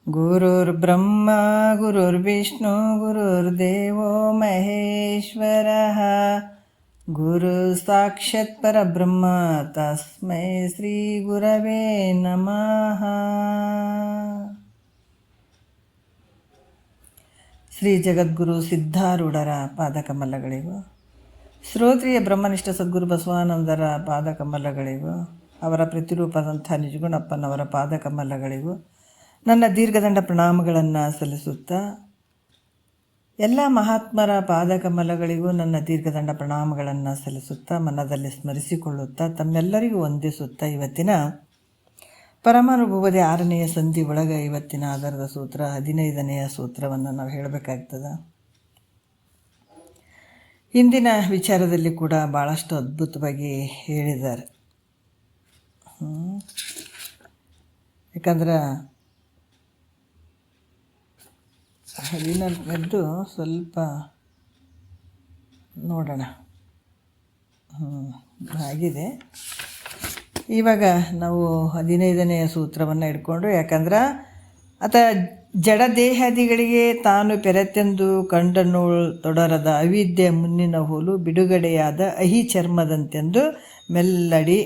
ಗುರುರ್ಬ್ರಹ್ಮ ಗುರುರ್ವಿಷ್ಣು ಗುರುರ್ದೇವೋ ಮಹೇಶ್ವರಃ ಗುರು ಸಾಕ್ಷಾತ್ ಪರಬ್ರಹ್ಮ ತಸ್ಮೈ ಶ್ರೀ ಗುರವೇ ನಮಃ. ಶ್ರೀ ಜಗದ್ಗುರು ಸಿದ್ಧಾರೂಢರ ಪಾದಕಮಲಗಳಿಗೂ, ಶ್ರೋತ್ರಿಯ ಬ್ರಹ್ಮನಿಷ್ಠ ಸದ್ಗುರು ಬಸವಾನಂದರ ಪಾದಕಮಲಗಳಿಗೂ, ಅವರ ಪ್ರತಿರೂಪದಂಥ ನಿಜಗುಣಪ್ಪನವರ ಪಾದಕಮಲಗಳಿಗೂ ನನ್ನ ದೀರ್ಘದಂಡ ಪ್ರಣಾಮಗಳನ್ನು ಸಲ್ಲಿಸುತ್ತಾ, ಎಲ್ಲ ಮಹಾತ್ಮರ ಪಾದಕಮಲಗಳಿಗೂ ನನ್ನ ದೀರ್ಘದಂಡ ಪ್ರಣಾಮಗಳನ್ನು ಸಲ್ಲಿಸುತ್ತಾ, ಮನದಲ್ಲಿ ಸ್ಮರಿಸಿಕೊಳ್ಳುತ್ತಾ, ತಮ್ಮೆಲ್ಲರಿಗೂ ವಂದಿಸುತ್ತಾ, ಇವತ್ತಿನ ಪರಮಾನುಭವದ 6ನೆಯ ಸಂಧಿ ಒಳಗೆ ಇವತ್ತಿನ ಆಧಾರದ ಸೂತ್ರ 15ನೆಯ ಸೂತ್ರವನ್ನು ನಾವು ಹೇಳಬೇಕಾಗ್ತದೆ. ಹಿಂದಿನ ವಿಚಾರದಲ್ಲಿ ಕೂಡ ಭಾಳಷ್ಟು ಅದ್ಭುತವಾಗಿ ಹೇಳಿದ್ದಾರೆ. ಯಾಕಂದ್ರೆ 14ನೇದ್ದು ಸ್ವಲ್ಪ ನೋಡೋಣ. ಆಗಿದೆ. ಇವಾಗ ನಾವು 15ನೆಯ ಸೂತ್ರವನ್ನು ಇಟ್ಕೊಂಡು, ಯಾಕಂದ್ರೆ ಆತ ಜಡದೇಹಾದಿಗಳಿಗೆ ತಾನು ಪೆರೆತೆಂದು ಕಂಡನು ತೊಡರದ ಅವಿದ್ಯೆ ಮುನ್ನಿನ ಹೋಲು ಬಿಡುಗಡೆಯಾದ ಅಹಿ ಚರ್ಮದಂತೆಂದು ಮೆಲ್ಲಡಿ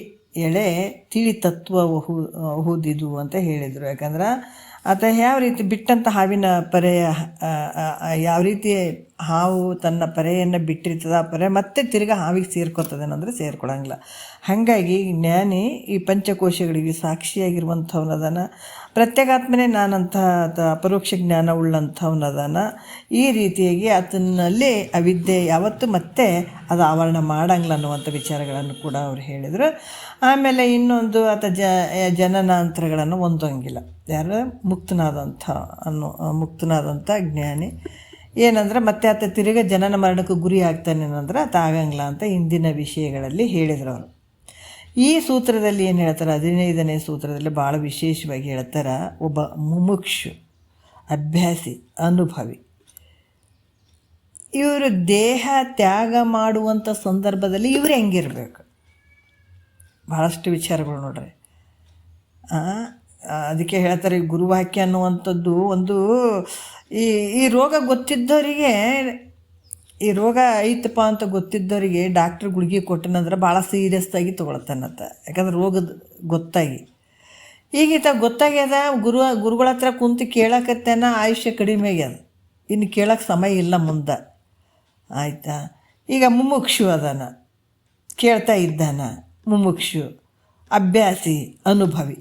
ಎಳೆ ತಿಳಿ ತತ್ವ ಹೂದಿದು ಅಂತ ಹೇಳಿದರು. ಯಾಕಂದ್ರೆ ಆತ ಯಾವ ರೀತಿ ಬಿಟ್ಟಂಥ ಹಾವಿನ ಪರೆಯ ಯಾವ ರೀತಿ ಹಾವು ತನ್ನ ಪರೆಯನ್ನು ಬಿಟ್ಟಿರ್ತದೆ, ಆ ಪರೆ ಮತ್ತೆ ತಿರ್ಗಿ ಹಾವಿಗೆ ಸೇರ್ಕೊತದೇನಂದರೆ ಸೇರ್ಕೊಳಂಗಿಲ್ಲ. ಹಾಗಾಗಿ ಜ್ಞಾನಿ ಈ ಪಂಚಕೋಶಗಳಿಗೆ ಸಾಕ್ಷಿಯಾಗಿರುವಂಥವನದನ, ಪ್ರತ್ಯೇಕಾತ್ಮನೇ ನಾನಂಥ ಅಪರೋಕ್ಷ ಜ್ಞಾನ ಉಳ್ಳಂಥವನದನ. ಈ ರೀತಿಯಾಗಿ ಆತನಲ್ಲಿ ಅವಿದ್ಯೆ ಯಾವತ್ತು ಮತ್ತೆ ಅದು ಆವರಣ ಮಾಡಂಗಿಲ್ಲ ಅನ್ನುವಂಥ ವಿಚಾರಗಳನ್ನು ಕೂಡ ಅವರು ಹೇಳಿದರು. ಆಮೇಲೆ ಇನ್ನೊಂದು ಆತ ಜನನಾಂತರಗಳನ್ನು ಹೊಂದೋಂಗಿಲ್ಲ. ಯಾರು ಮುಕ್ತನಾದಂಥ ಜ್ಞಾನಿ ಏನಂದ್ರೆ ಮತ್ತೆ ಆತ ತಿರುಗ ಜನನ ಮರಣಕ್ಕೆ ಗುರಿ ಆಗ್ತಾನೇನಂದ್ರೆ ಆತ ಆಗಂಗಿಲ್ಲ ಅಂತ ಹಿಂದಿನ ವಿಷಯಗಳಲ್ಲಿ ಹೇಳಿದ್ರು ಅವರು. ಈ ಸೂತ್ರದಲ್ಲಿ ಏನು ಹೇಳ್ತಾರೆ, 15ನೇ ಸೂತ್ರದಲ್ಲಿ ಭಾಳ ವಿಶೇಷವಾಗಿ ಹೇಳ್ತಾರೆ, ಒಬ್ಬ ಮುಮುಕ್ಷು, ಅಭ್ಯಾಸಿ, ಅನುಭವಿ ಇವರು ದೇಹ ತ್ಯಾಗ ಮಾಡುವಂಥ ಸಂದರ್ಭದಲ್ಲಿ ಇವರು ಹೆಂಗಿರಬೇಕು, ಭಾಳಷ್ಟು ವಿಚಾರಗಳು ನೋಡ್ರಿ. ಅದಕ್ಕೆ ಹೇಳ್ತಾರೆ, ಗುರುವಾಕ್ಯ ಅನ್ನುವಂಥದ್ದು ಒಂದು ಈ ರೋಗ ಗೊತ್ತಿದ್ದವರಿಗೆ, ಈ ರೋಗ ಐತಪ್ಪ ಅಂತ ಗೊತ್ತಿದ್ದವರಿಗೆ ಡಾಕ್ಟ್ರ್ ಗುಳಿಗೆ ಕೊಟ್ಟನಂದ್ರೆ ಭಾಳ ಸೀರಿಯಸ್ಸಾಗಿ ತೊಗೊಳತ್ತಾನಂತ. ಯಾಕಂದ್ರೆ ರೋಗದ ಗೊತ್ತಾಗಿ ಈಗೀತ ಗೊತ್ತಾಗ್ಯದ, ಗುರುಗಳ ಹತ್ರ ಕುಂತು ಕೇಳಕತ್ತೇನ, ಆಯುಷ್ಯ ಕಡಿಮೆ ಆಗ್ಯದ, ಇನ್ನು ಕೇಳೋಕ್ಕೆ ಸಮಯ ಇಲ್ಲ ಮುಂದೆ, ಆಯಿತಾ. ಈಗ ಮುಮುಕ್ಷು ಅದಾನ, ಕೇಳ್ತಾ ಇದ್ದಾನ, ಮುಮುಕ್ಷು, ಅಭ್ಯಾಸಿ, ಅನುಭವಿ.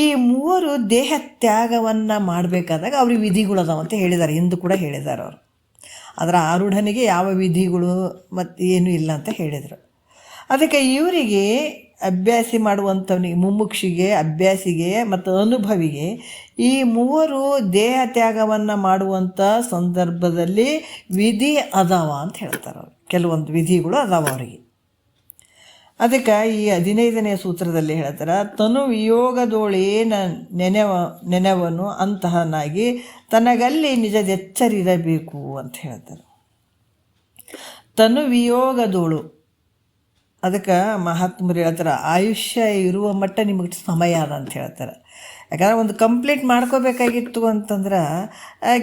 ಈ ಮೂವರು ದೇಹ ತ್ಯಾಗವನ್ನು ಮಾಡಬೇಕಾದಾಗ ಅವ್ರಿಗೆ ವಿಧಿಗಳು ಅದಾವ ಅಂತ ಹೇಳಿದ್ದಾರೆ, ಹಿಂದೂ ಕೂಡ ಹೇಳಿದ್ದಾರೆ ಅವರು. ಅದರ ಆರೂಢನಿಗೆ ಯಾವ ವಿಧಿಗಳು ಮತ್ತು ಏನೂ ಇಲ್ಲ ಅಂತ ಹೇಳಿದರು. ಅದಕ್ಕೆ ಇವರಿಗೆ ಅಭ್ಯಾಸಿ ಮಾಡುವಂಥವನಿಗೆ, ಮುಮುಕ್ಷಿಗೆ, ಅಭ್ಯಾಸಿಗೆ ಮತ್ತು ಅನುಭವಿಗೆ ಈ ಮೂವರು ದೇಹ ತ್ಯಾಗವನ್ನು ಮಾಡುವಂಥ ಸಂದರ್ಭದಲ್ಲಿ ವಿಧಿ ಅದಾವ ಅಂತ ಹೇಳ್ತಾರೆ ಅವರು. ಕೆಲವೊಂದು ವಿಧಿಗಳು ಅದಾವ ಅವರಿಗೆ. ಅದಕ್ಕೆ ಈ 15ನೇ ಸೂತ್ರದಲ್ಲಿ ಹೇಳ್ತಾರೆ, ತನು ವಿಯೋಗದೋಳೇನ ನೆನೆವನು ಅಂತಹನಾಗಿ ತನಗಲ್ಲಿ ನಿಜದೆಚ್ಚರಿರಬೇಕು ಅಂತ ಹೇಳ್ತಾರೆ. ತನು ವಿಯೋಗದೋಳು, ಅದಕ್ಕೆ ಮಹಾತ್ಮರು ಹೇಳ್ತಾರೆ, ಆಯುಷ್ಯ ಇರುವ ಮಟ್ಟ ನಿಮಗೆ ಸಮಯ ಅದ ಅಂತ ಹೇಳ್ತಾರೆ. ಯಾಕಂದ್ರೆ ಒಂದು ಕಂಪ್ಲೀಟ್ ಮಾಡ್ಕೋಬೇಕಾಗಿತ್ತು ಅಂತಂದ್ರೆ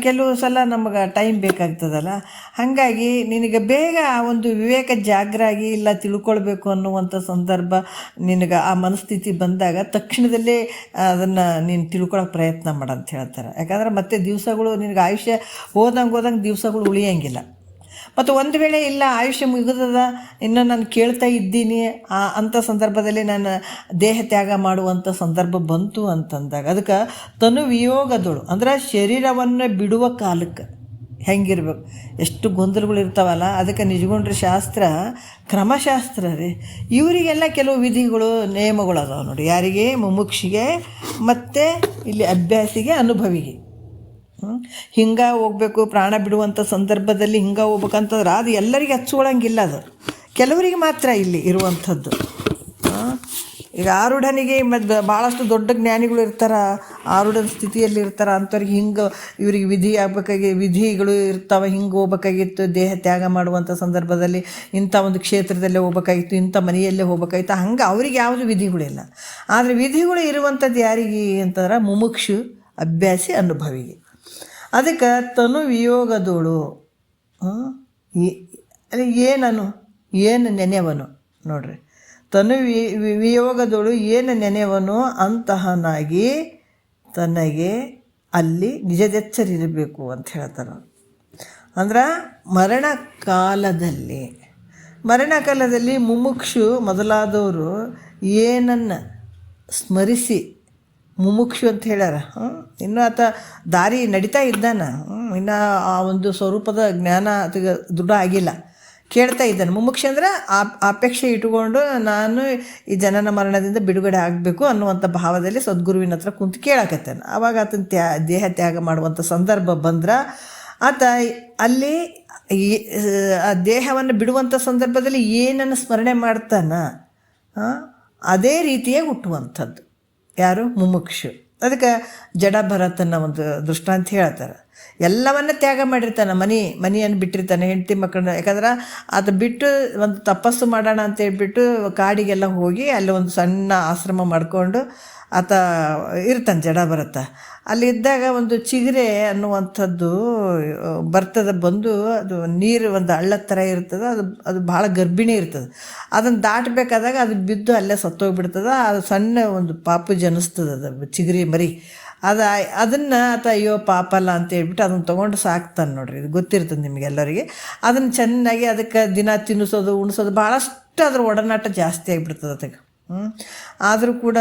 ಕೆಲವು ಸಲ ನಮಗೆ ಟೈಮ್ ಬೇಕಾಗ್ತದಲ್ಲ. ಹಾಗಾಗಿ ನಿನಗೆ ಬೇಗ ಆ ಒಂದು ವಿವೇಕ ಜಾಗರಾಗಿ ಇಲ್ಲ ತಿಳ್ಕೊಳ್ಬೇಕು ಅನ್ನುವಂಥ ಸಂದರ್ಭ ನಿನಗೆ ಆ ಮನಸ್ಥಿತಿ ಬಂದಾಗ ತಕ್ಷಣದಲ್ಲೇ ಅದನ್ನು ನೀನು ತಿಳ್ಕೊಳ್ಳೋಕೆ ಪ್ರಯತ್ನ ಮಾಡಂತ ಹೇಳ್ತಾರೆ. ಯಾಕಂದ್ರೆ ಮತ್ತೆ ದಿವಸಗಳು ನಿನಗೆ ಆಯುಷ್ಯ ಹೋದಂಗೆ ದಿವಸಗಳು ಉಳಿಯೋಂಗಿಲ್ಲ. ಮತ್ತು ಒಂದು ವೇಳೆ ಇಲ್ಲ ಆಯುಷ್ಯ ಮುಗಿದದ, ಇನ್ನು ನಾನು ಕೇಳ್ತಾ ಇದ್ದೀನಿ ಅಂಥ ಸಂದರ್ಭದಲ್ಲಿ ನಾನು ದೇಹ ತ್ಯಾಗ ಮಾಡುವಂಥ ಸಂದರ್ಭ ಬಂತು ಅಂತಂದಾಗ ಅದಕ್ಕೆ ತನು ವಿಯೋಗದಳು ಅಂದ್ರೆ ಶರೀರವನ್ನು ಬಿಡುವ ಕಾಲಕ್ಕೆ ಹೆಂಗಿರ್ಬೇಕು, ಎಷ್ಟು ಗೊಂದಲಗಳು ಇರ್ತಾವಲ್ಲ. ಅದಕ್ಕೆ ನಿಜಗೊಂಡ್ರ ಶಾಸ್ತ್ರ ಕ್ರಮಶಾಸ್ತ್ರ ರೀ. ಇವರಿಗೆಲ್ಲ ಕೆಲವು ವಿಧಿಗಳು ನಿಯಮಗಳು ಅದಾವೆ ನೋಡಿ. ಯಾರಿಗೆ? ಮುಮುಕ್ಷಿಗೆ ಮತ್ತು ಇಲ್ಲಿ ಅಭ್ಯಾಸಿಗೆ, ಅನುಭವಿಗೆ. ಹಿಂಗೆ ಹೋಗ್ಬೇಕು, ಪ್ರಾಣ ಬಿಡುವಂಥ ಸಂದರ್ಭದಲ್ಲಿ ಹಿಂಗೆ ಹೋಗ್ಬೇಕಂತಂದ್ರೆ ಅದು ಎಲ್ಲರಿಗೆ ಹಚ್ಕೊಳ್ಳಂಗಿಲ್ಲ, ಅದು ಕೆಲವರಿಗೆ ಮಾತ್ರ ಇಲ್ಲಿ ಇರುವಂಥದ್ದು. ಈಗ ಆರುಢನಿಗೆ ಭಾಳಷ್ಟು ದೊಡ್ಡ ಜ್ಞಾನಿಗಳು ಇರ್ತಾರೆ, ಆರುಢನ ಸ್ಥಿತಿಯಲ್ಲಿ ಇರ್ತಾರೆ, ಅಂಥವ್ರಿಗೆ ಹಿಂಗೆ ಇವ್ರಿಗೆ ವಿಧಿ ವಿಧಿಗಳು ಇರ್ತಾವೆ, ಹಿಂಗೆ ಹೋಗ್ಬೇಕಾಗಿತ್ತು, ದೇಹ ತ್ಯಾಗ ಮಾಡುವಂಥ ಸಂದರ್ಭದಲ್ಲಿ ಇಂಥ ಒಂದು ಕ್ಷೇತ್ರದಲ್ಲೇ ಹೋಗ್ಬೇಕಾಗಿತ್ತು, ಇಂಥ ಮನೆಯಲ್ಲೇ ಹೋಗ್ಬೇಕಾಗಿತ್ತು, ಹಂಗೆ ಅವ್ರಿಗೆ ಯಾವುದು ವಿಧಿಗಳಿಲ್ಲ. ಆದರೆ ವಿಧಿಗಳು ಇರುವಂಥದ್ದು ಯಾರಿಗೆ ಅಂತಂದ್ರೆ ಮುಮುಕ್ಷು, ಅಭ್ಯಾಸಿ, ಅನುಭವಿಗೆ. ಅದಕ್ಕೆ ತನು ವಿಯೋಗದೋಳು ಏನು ನೆನೆಯವನು ನೋಡ್ರಿ, ತನು ವಿಯೋಗದೋಳು ಏನು ನೆನೆಯವನು ಅಂತಹನಾಗಿ ತನಗೆ ಅಲ್ಲಿ ನಿಜದೆಚ್ಚರಿರಬೇಕು ಅಂತ ಹೇಳ್ತಾರೆ. ಅಂದ್ರೆ ಮರಣಕಾಲದಲ್ಲಿ ಮುಮುಕ್ಷು ಮೊದಲಾದವರು ಏನನ್ನು ಸ್ಮರಿಸಿ, ಮುಮುಕ್ಷು ಅಂತ ಹೇಳ್ಯಾರ. ಇನ್ನು ಆತ ದಾರಿ ನಡೀತಾ ಇದ್ದಾನ, ಇನ್ನು ಆ ಒಂದು ಸ್ವರೂಪದ ಜ್ಞಾನ ದೃಢ ಆಗಿಲ್ಲ, ಕೇಳ್ತಾ ಇದ್ದಾನೆ. ಮುಮುಕ್ಷ ಅಂದರೆ ಅಪೇಕ್ಷೆ ಇಟ್ಟುಕೊಂಡು ನಾನು ಈ ಜನನ ಮರಣದಿಂದ ಬಿಡುಗಡೆ ಆಗಬೇಕು ಅನ್ನುವಂಥ ಭಾವದಲ್ಲಿ ಸದ್ಗುರುವಿನ ಹತ್ರ ಕುಂತು ಕೇಳಕತ್ತಾನೆ. ಆವಾಗ ಆತನ ದೇಹ ತ್ಯಾಗ ಮಾಡುವಂಥ ಸಂದರ್ಭ ಬಂದ್ರೆ ಆತ ಅಲ್ಲಿ ಆ ದೇಹವನ್ನು ಬಿಡುವಂಥ ಸಂದರ್ಭದಲ್ಲಿ ಏನನ್ನು ಸ್ಮರಣೆ ಮಾಡ್ತಾನ ಅದೇ ರೀತಿಯಾಗಿ ಹುಟ್ಟುವಂಥದ್ದು ಯಾರು ಮುಮುಕ್ಷು. ಅದಕ್ಕೆ ಜಡಭರತನ ಒಂದು ದೃಷ್ಟಾಂತ ಹೇಳ್ತಾರೆ. ಎಲ್ಲವನ್ನ ತ್ಯಾಗ ಮಾಡಿರ್ತಾನೆ, ಮನೆಯನ್ನು ಬಿಟ್ಟಿರ್ತಾನೆ, ಹೆಂಡತಿ ಮಕ್ಕಳನ್ನ. ಯಾಕಂದ್ರೆ ಅದು ಬಿಟ್ಟು ಒಂದು ತಪಸ್ಸು ಮಾಡೋಣ ಅಂತ ಹೇಳ್ಬಿಟ್ಟು ಕಾಡಿಗೆಲ್ಲ ಹೋಗಿ ಅಲ್ಲಿ ಒಂದು ಸಣ್ಣ ಆಶ್ರಮ ಮಾಡಿಕೊಂಡು ಆತ ಇರ್ತಾನೆ ಜಡಭರತ. ಅಲ್ಲಿ ಇದ್ದಾಗ ಒಂದು ಚಿಗುರೆ ಅನ್ನುವಂಥದ್ದು ಬಂದು ಅದು ನೀರು ಒಂದು ಹಳ್ಳದ ಥರ ಇರ್ತದೆ, ಅದು ಭಾಳ ಗರ್ಭಿಣಿ ಇರ್ತದೆ. ಅದನ್ನು ದಾಟಬೇಕಾದಾಗ ಅದು ಬಿದ್ದು ಅಲ್ಲೇ ಸತ್ತೋಗ್ಬಿಡ್ತದೆ. ಅದು ಸಣ್ಣ ಒಂದು ಪಾಪು ಜನಿಸ್ತದೆ, ಅದು ಚಿಗುರಿ ಮರಿ. ಅದನ್ನು ಆತ ಅಯ್ಯೋ ಪಾಪಲ್ಲ ಅಂತ ಹೇಳ್ಬಿಟ್ಟು ಅದನ್ನು ತೊಗೊಂಡು ಸಾಕ್ತಾನೆ ನೋಡ್ರಿ. ಇದು ಗೊತ್ತಿರ್ತದೆ ನಿಮಗೆಲ್ಲರಿಗೆ. ಅದನ್ನು ಚೆನ್ನಾಗಿ ಅದಕ್ಕೆ ದಿನ ತಿನ್ನಿಸೋದು ಉಣಿಸೋದು ಭಾಳಷ್ಟು ಅದ್ರ ಒಡನಾಟ ಜಾಸ್ತಿ ಆಗಿಬಿಡ್ತದೆ ಅದಕ್ಕೆ. ಆದರೂ ಕೂಡ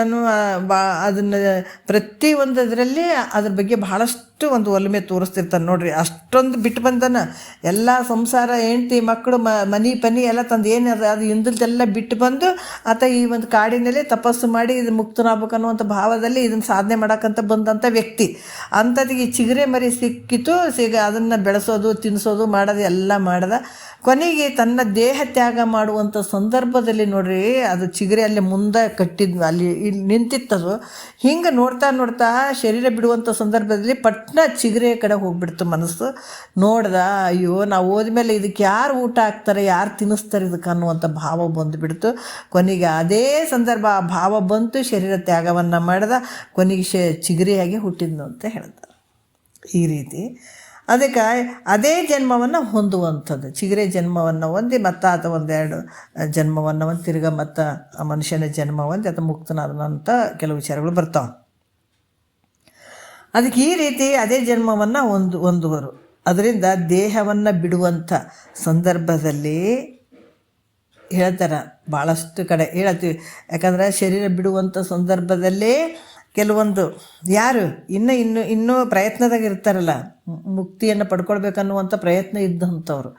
ಅದನ್ನು ಪ್ರತಿಯೊಂದು ಅದರಲ್ಲಿ ಅದ್ರ ಬಗ್ಗೆ ಭಾಳಷ್ಟು ಒಂದು ಒಲಮೆ ತೋರಿಸ್ತಿರ್ತಾನೆ ನೋಡ್ರಿ. ಅಷ್ಟೊಂದು ಬಿಟ್ಟು ಬಂದಾನ ಎಲ್ಲ ಸಂಸಾರ, ಹೆಂಡ್ತಿ, ಮಕ್ಕಳು, ಮನೆ ಎಲ್ಲ ತಂದು ಏನಿದೆ ಅದು ಹಿಂದಲ್ದೆಲ್ಲ ಬಿಟ್ಟು ಬಂದು ಆತ ಈ ಒಂದು ಕಾಡಿನಲ್ಲೇ ತಪಸ್ಸು ಮಾಡಿ ಇದು ಮುಕ್ತನಾಗಬೇಕು ಅನ್ನುವಂಥ ಭಾವದಲ್ಲಿ ಇದನ್ನು ಸಾಧನೆ ಮಾಡೋಕ್ಕಂತ ಬಂದಂಥ ವ್ಯಕ್ತಿ. ಅಂಥದ್ದಿಗೆ ಈ ಚಿಗುರೆ ಮರಿ ಸಿಕ್ಕಿತು, ಅದನ್ನು ಬೆಳೆಸೋದು, ತಿನ್ನಿಸೋದು, ಮಾಡೋದು ಎಲ್ಲ ಮಾಡ್ದ. ಕೊನೆಗೆ ತನ್ನ ದೇಹ ತ್ಯಾಗ ಮಾಡುವಂಥ ಸಂದರ್ಭದಲ್ಲಿ ನೋಡ್ರಿ, ಅದು ಚಿಗುರೆ ಅಲ್ಲಿ ಮುಂದೆ ಕಟ್ಟಿದ್ವು, ಅಲ್ಲಿ ಇಲ್ಲಿ ನಿಂತಿತ್ತದು. ಹಿಂಗೆ ನೋಡ್ತಾ ಶರೀರ ಬಿಡುವಂಥ ಸಂದರ್ಭದಲ್ಲಿ ಪಟ್ನ ಚಿಗುರೆ ಕಡೆ ಹೋಗ್ಬಿಡ್ತು ಮನಸ್ಸು. ನೋಡ್ದ, ಅಯ್ಯೋ ನಾವು ಹೋದ್ಮೇಲೆ ಇದಕ್ಕೆ ಯಾರು ಊಟ ಹಾಕ್ತಾರೆ, ಯಾರು ತಿನ್ನಿಸ್ತಾರೆ ಇದಕ್ಕೆ ಅನ್ನುವಂಥ ಭಾವ ಬಂದುಬಿಡ್ತು. ಕೊನೆಗೆ ಅದೇ ಸಂದರ್ಭ ಆ ಭಾವ ಬಂತು, ಶರೀರ ತ್ಯಾಗವನ್ನು ಮಾಡ್ದ, ಕೊನೆಗೆ ಚಿಗುರೆಯಾಗಿ ಹುಟ್ಟಿದ್ನು ಅಂತ ಹೇಳ್ತಾರೆ. ಈ ರೀತಿ ಅದಕ್ಕೆ ಅದೇ ಜನ್ಮವನ್ನು ಹೊಂದುವಂಥದ್ದು, ಚಿಗುರೆ ಜನ್ಮವನ್ನು ಹೊಂದಿ ಮತ್ತು ಆತ ಒಂದೆರಡು ಜನ್ಮವನ್ನು ಒಂದು ತಿರ್ಗ ಮತ್ತು ಆ ಮನುಷ್ಯನ ಜನ್ಮ ಹೊಂದಿ ಆತ ಮುಕ್ತನಾದಂಥ ಕೆಲವು ವಿಚಾರಗಳು ಬರ್ತಾವೆ. ಅದಕ್ಕೆ ಈ ರೀತಿ ಅದೇ ಜನ್ಮವನ್ನು ಹೊಂದುವರು. ಅದರಿಂದ ದೇಹವನ್ನು ಬಿಡುವಂಥ ಸಂದರ್ಭದಲ್ಲಿ ಹೇಳ್ತಾರೆ, ಭಾಳಷ್ಟು ಕಡೆ ಹೇಳ್ತೀವಿ. ಯಾಕಂದರೆ ಶರೀರ ಬಿಡುವಂಥ ಸಂದರ್ಭದಲ್ಲಿ ಕೆಲವೊಂದು ಯಾರು ಇನ್ನೂ ಪ್ರಯತ್ನದಾಗ ಇರ್ತಾರಲ್ಲ, ಮುಕ್ತಿಯನ್ನು ಪಡ್ಕೊಳ್ಬೇಕನ್ನುವಂಥ ಪ್ರಯತ್ನ ಇದ್ದಂಥವ್ರು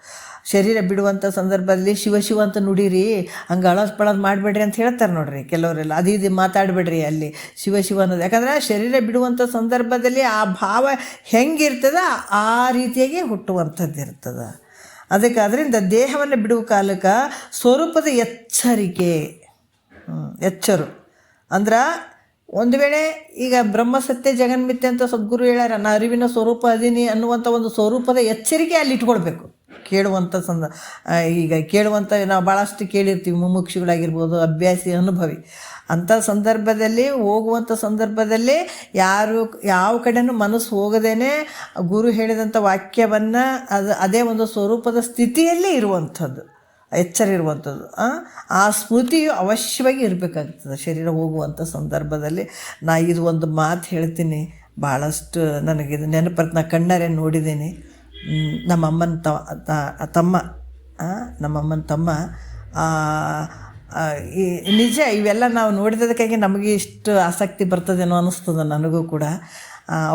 ಶರೀರ ಬಿಡುವಂಥ ಸಂದರ್ಭದಲ್ಲಿ ಶಿವ ಅಂತ ನುಡೀರಿ, ಹಂಗೆ ಅಳೋದು ಮಾಡಬೇಡ್ರಿ ಅಂತ ಹೇಳ್ತಾರೆ ನೋಡ್ರಿ ಕೆಲವರೆಲ್ಲ. ಅದು ಮಾತಾಡಬೇಡ್ರಿ ಅಲ್ಲಿ ಶಿವ ಅನ್ನೋದು. ಯಾಕಂದರೆ ಶರೀರ ಬಿಡುವಂಥ ಸಂದರ್ಭದಲ್ಲಿ ಆ ಭಾವ ಹೆಂಗಿರ್ತದೆ ಆ ರೀತಿಯಾಗಿ ಹುಟ್ಟುವಂಥದ್ದು ಇರ್ತದೆ. ಅದರಿಂದ ದೇಹವನ್ನು ಬಿಡುವ ಕಾಲಕ್ಕೆ ಸ್ವರೂಪದ ಎಚ್ಚರು ಅಂದ್ರೆ, ಒಂದು ವೇಳೆ ಈಗ ಬ್ರಹ್ಮಸತ್ಯ ಜಗನ್ಮಿತ್ಯ ಅಂತ ಸದ್ಗುರು ಹೇಳ್ಯಾರ, ನಾ ಅರಿವಿನ ಸ್ವರೂಪ ಅದೀನಿ ಅನ್ನುವಂಥ ಒಂದು ಸ್ವರೂಪದ ಎಚ್ಚರಿಕೆ ಅಲ್ಲಿ ಇಟ್ಕೊಳ್ಬೇಕು. ಈಗ ಕೇಳುವಂಥ ನಾವು ಭಾಳಷ್ಟು ಕೇಳಿರ್ತೀವಿ, ಮುಮುಕ್ಷುಗಳಾಗಿರ್ಬೋದು, ಅಭ್ಯಾಸಿ, ಅನುಭವಿ. ಅಂಥ ಸಂದರ್ಭದಲ್ಲಿ ಹೋಗುವಂಥ ಸಂದರ್ಭದಲ್ಲಿ ಯಾವ ಕಡೆನೂ ಮನಸ್ಸು ಹೋಗದೇನೆ ಗುರು ಹೇಳಿದಂಥ ವಾಕ್ಯವನ್ನು ಅದೇ ಒಂದು ಸ್ವರೂಪದ ಸ್ಥಿತಿಯಲ್ಲಿ ಇರುವಂಥದ್ದು, ಎಚ್ಚರ ಇರುವಂಥದ್ದು. ಆ ಸ್ಮೃತಿಯು ಅವಶ್ಯವಾಗಿ ಇರಬೇಕಾಗ್ತದೆ ಶರೀರ ಹೋಗುವಂಥ ಸಂದರ್ಭದಲ್ಲಿ. ನಾ ಇದು ಒಂದು ಮಾತು ಹೇಳ್ತೀನಿ, ಭಾಳಷ್ಟು ನನಗಿದು ನೆನಪರ್ತ, ನಾ ಕಣ್ಣಾರೆ ನೋಡಿದ್ದೀನಿ. ನಮ್ಮಮ್ಮನ ತಮ್ಮ ಈ ನಿಜ ಇವೆಲ್ಲ ನಾವು ನೋಡಿದ್ದಕ್ಕಾಗಿ ನಮಗೆ ಇಷ್ಟು ಆಸಕ್ತಿ ಬರ್ತದೇನೋ ಅನ್ನಿಸ್ತದೆ ನನಗೂ ಕೂಡ.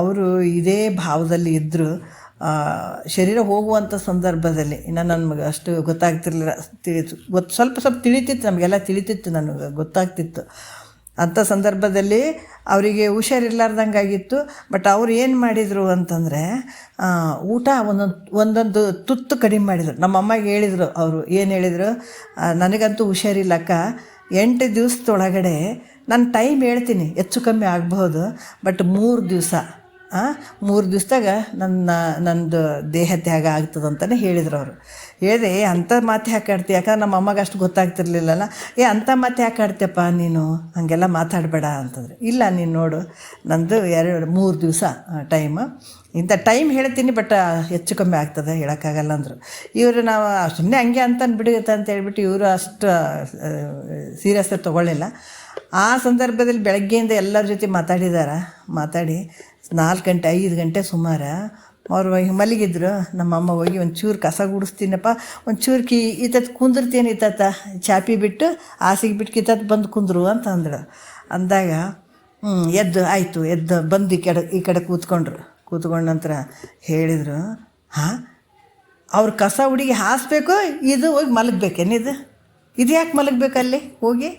ಅವರು ಇದೇ ಭಾವದಲ್ಲಿ ಇದ್ದರು. ಶರೀರ ಹೋಗುವಂಥ ಸಂದರ್ಭದಲ್ಲಿ ಇನ್ನು ನಮಗೆ ಅಷ್ಟು ಗೊತ್ತಾಗ್ತಿರ್ಲಿಲ್ಲ, ಸ್ವಲ್ಪ ತಿಳಿತಿತ್ತು, ನಮಗೆಲ್ಲ ತಿಳಿತಿತ್ತು, ನನಗೆ ಗೊತ್ತಾಗ್ತಿತ್ತು. ಅಂಥ ಸಂದರ್ಭದಲ್ಲಿ ಅವರಿಗೆ ಹುಷಾರಿರ್ಲಾರ್ದಂಗೆ ಆಗಿತ್ತು. ಬಟ್ ಅವ್ರು ಏನು ಮಾಡಿದರು ಅಂತಂದರೆ, ಊಟ ಒಂದೊಂದು ತುತ್ತು ಕಡಿಮೆ ಮಾಡಿದರು. ನಮ್ಮ ಅಮ್ಮಗೆ ಹೇಳಿದರು, ಅವರು ಏನು ಹೇಳಿದರು, ನನಗಂತೂ ಹುಷಾರಿಲ್ಲಕ್ಕ, 8 ದಿವಸದೊಳಗಡೆ ನಾನು ಟೈಮ್ ಹೇಳ್ತೀನಿ, ಹೆಚ್ಚು ಕಮ್ಮಿ ಆಗಬಹುದು, ಬಟ್ 3 ದಿವಸ 3 ದಿವಸದಾಗ ನಂದು ದೇಹ ತ್ಯಾಗ ಆಗ್ತದಂತಲೇ ಹೇಳಿದ್ರು ಅವರು. ಹೇಳಿದೆ, ಅಂಥ ಮಾತು ಯಾಕೆ ಆಡ್ತೀಯ? ಯಾಕಂದ್ರೆ ನಮ್ಮ ಅಮ್ಮಗೆ ಅಷ್ಟು ಗೊತ್ತಾಗ್ತಿರ್ಲಿಲ್ಲಲ್ಲ. ಅಂಥ ಮಾತು ಯಾಕೆ ಆಡ್ತೀಯಪ್ಪ ನೀನು, ಹಾಗೆಲ್ಲ ಮಾತಾಡಬೇಡ ಅಂತಂದ್ರೆ. ಇಲ್ಲ, ನೀನು ನೋಡು, ನಂದು 3 ದಿವಸ ಟೈಮು, ಇಂಥ ಟೈಮ್ ಹೇಳ್ತೀನಿ, ಬಟ್ ಹೆಚ್ಚು ಕಮ್ಮಿ ಆಗ್ತದೆ, ಹೇಳೋಕ್ಕಾಗಲ್ಲ ಅಂದರು. ಇವರು ನಾವು ಸುಮ್ಮನೆ ಹಂಗೆ ಅಂತಂದು ಬಿಡುತ್ತೆ ಅಂತ ಹೇಳ್ಬಿಟ್ಟು ಇವರು ಅಷ್ಟು ಸೀರಿಯಸ್ ತೊಗೊಳ್ಳಿಲ್ಲ. ಆ ಸಂದರ್ಭದಲ್ಲಿ ಬೆಳಗ್ಗೆಯಿಂದ ಎಲ್ಲರ ಜೊತೆ ಮಾತಾಡಿ 4 ಗಂಟೆ 5 ಗಂಟೆ ಸುಮಾರು ಅವ್ರು ಮಲಗಿದ್ರು. ನಮ್ಮಮ್ಮ ಹೋಗಿ ಒಂಚೂರು ಕಸ ಗುಡಿಸ್ತೀನಪ್ಪ, ಒಂಚೂರು ಈತತ್ ಕುಂದಿರ್ತೀನಿ, ಈತತ್ತ ಚಾಪಿ ಬಿಟ್ಟು ಹಾಸಿಗೆ ಬಿಟ್ಟು ಕಿತ್ತತ್ ಬಂದು ಕುಂದ್ರು ಅಂತ ಅಂದಾಗ ಎದ್ದು ಬಂದು ಈ ಕಡೆ ಕೂತ್ಕೊಂಡ ನಂತರ ಹೇಳಿದರು, ಅವ್ರು ಕಸ ಹುಡುಗಿ ಹಾಸ್ಬೇಕು, ಇದು ಹೋಗಿ ಮಲಗಬೇಕೇನಿದು ಯಾಕೆ ಮಲಗಬೇಕಲ್ಲಿ ಹೋಗಿ?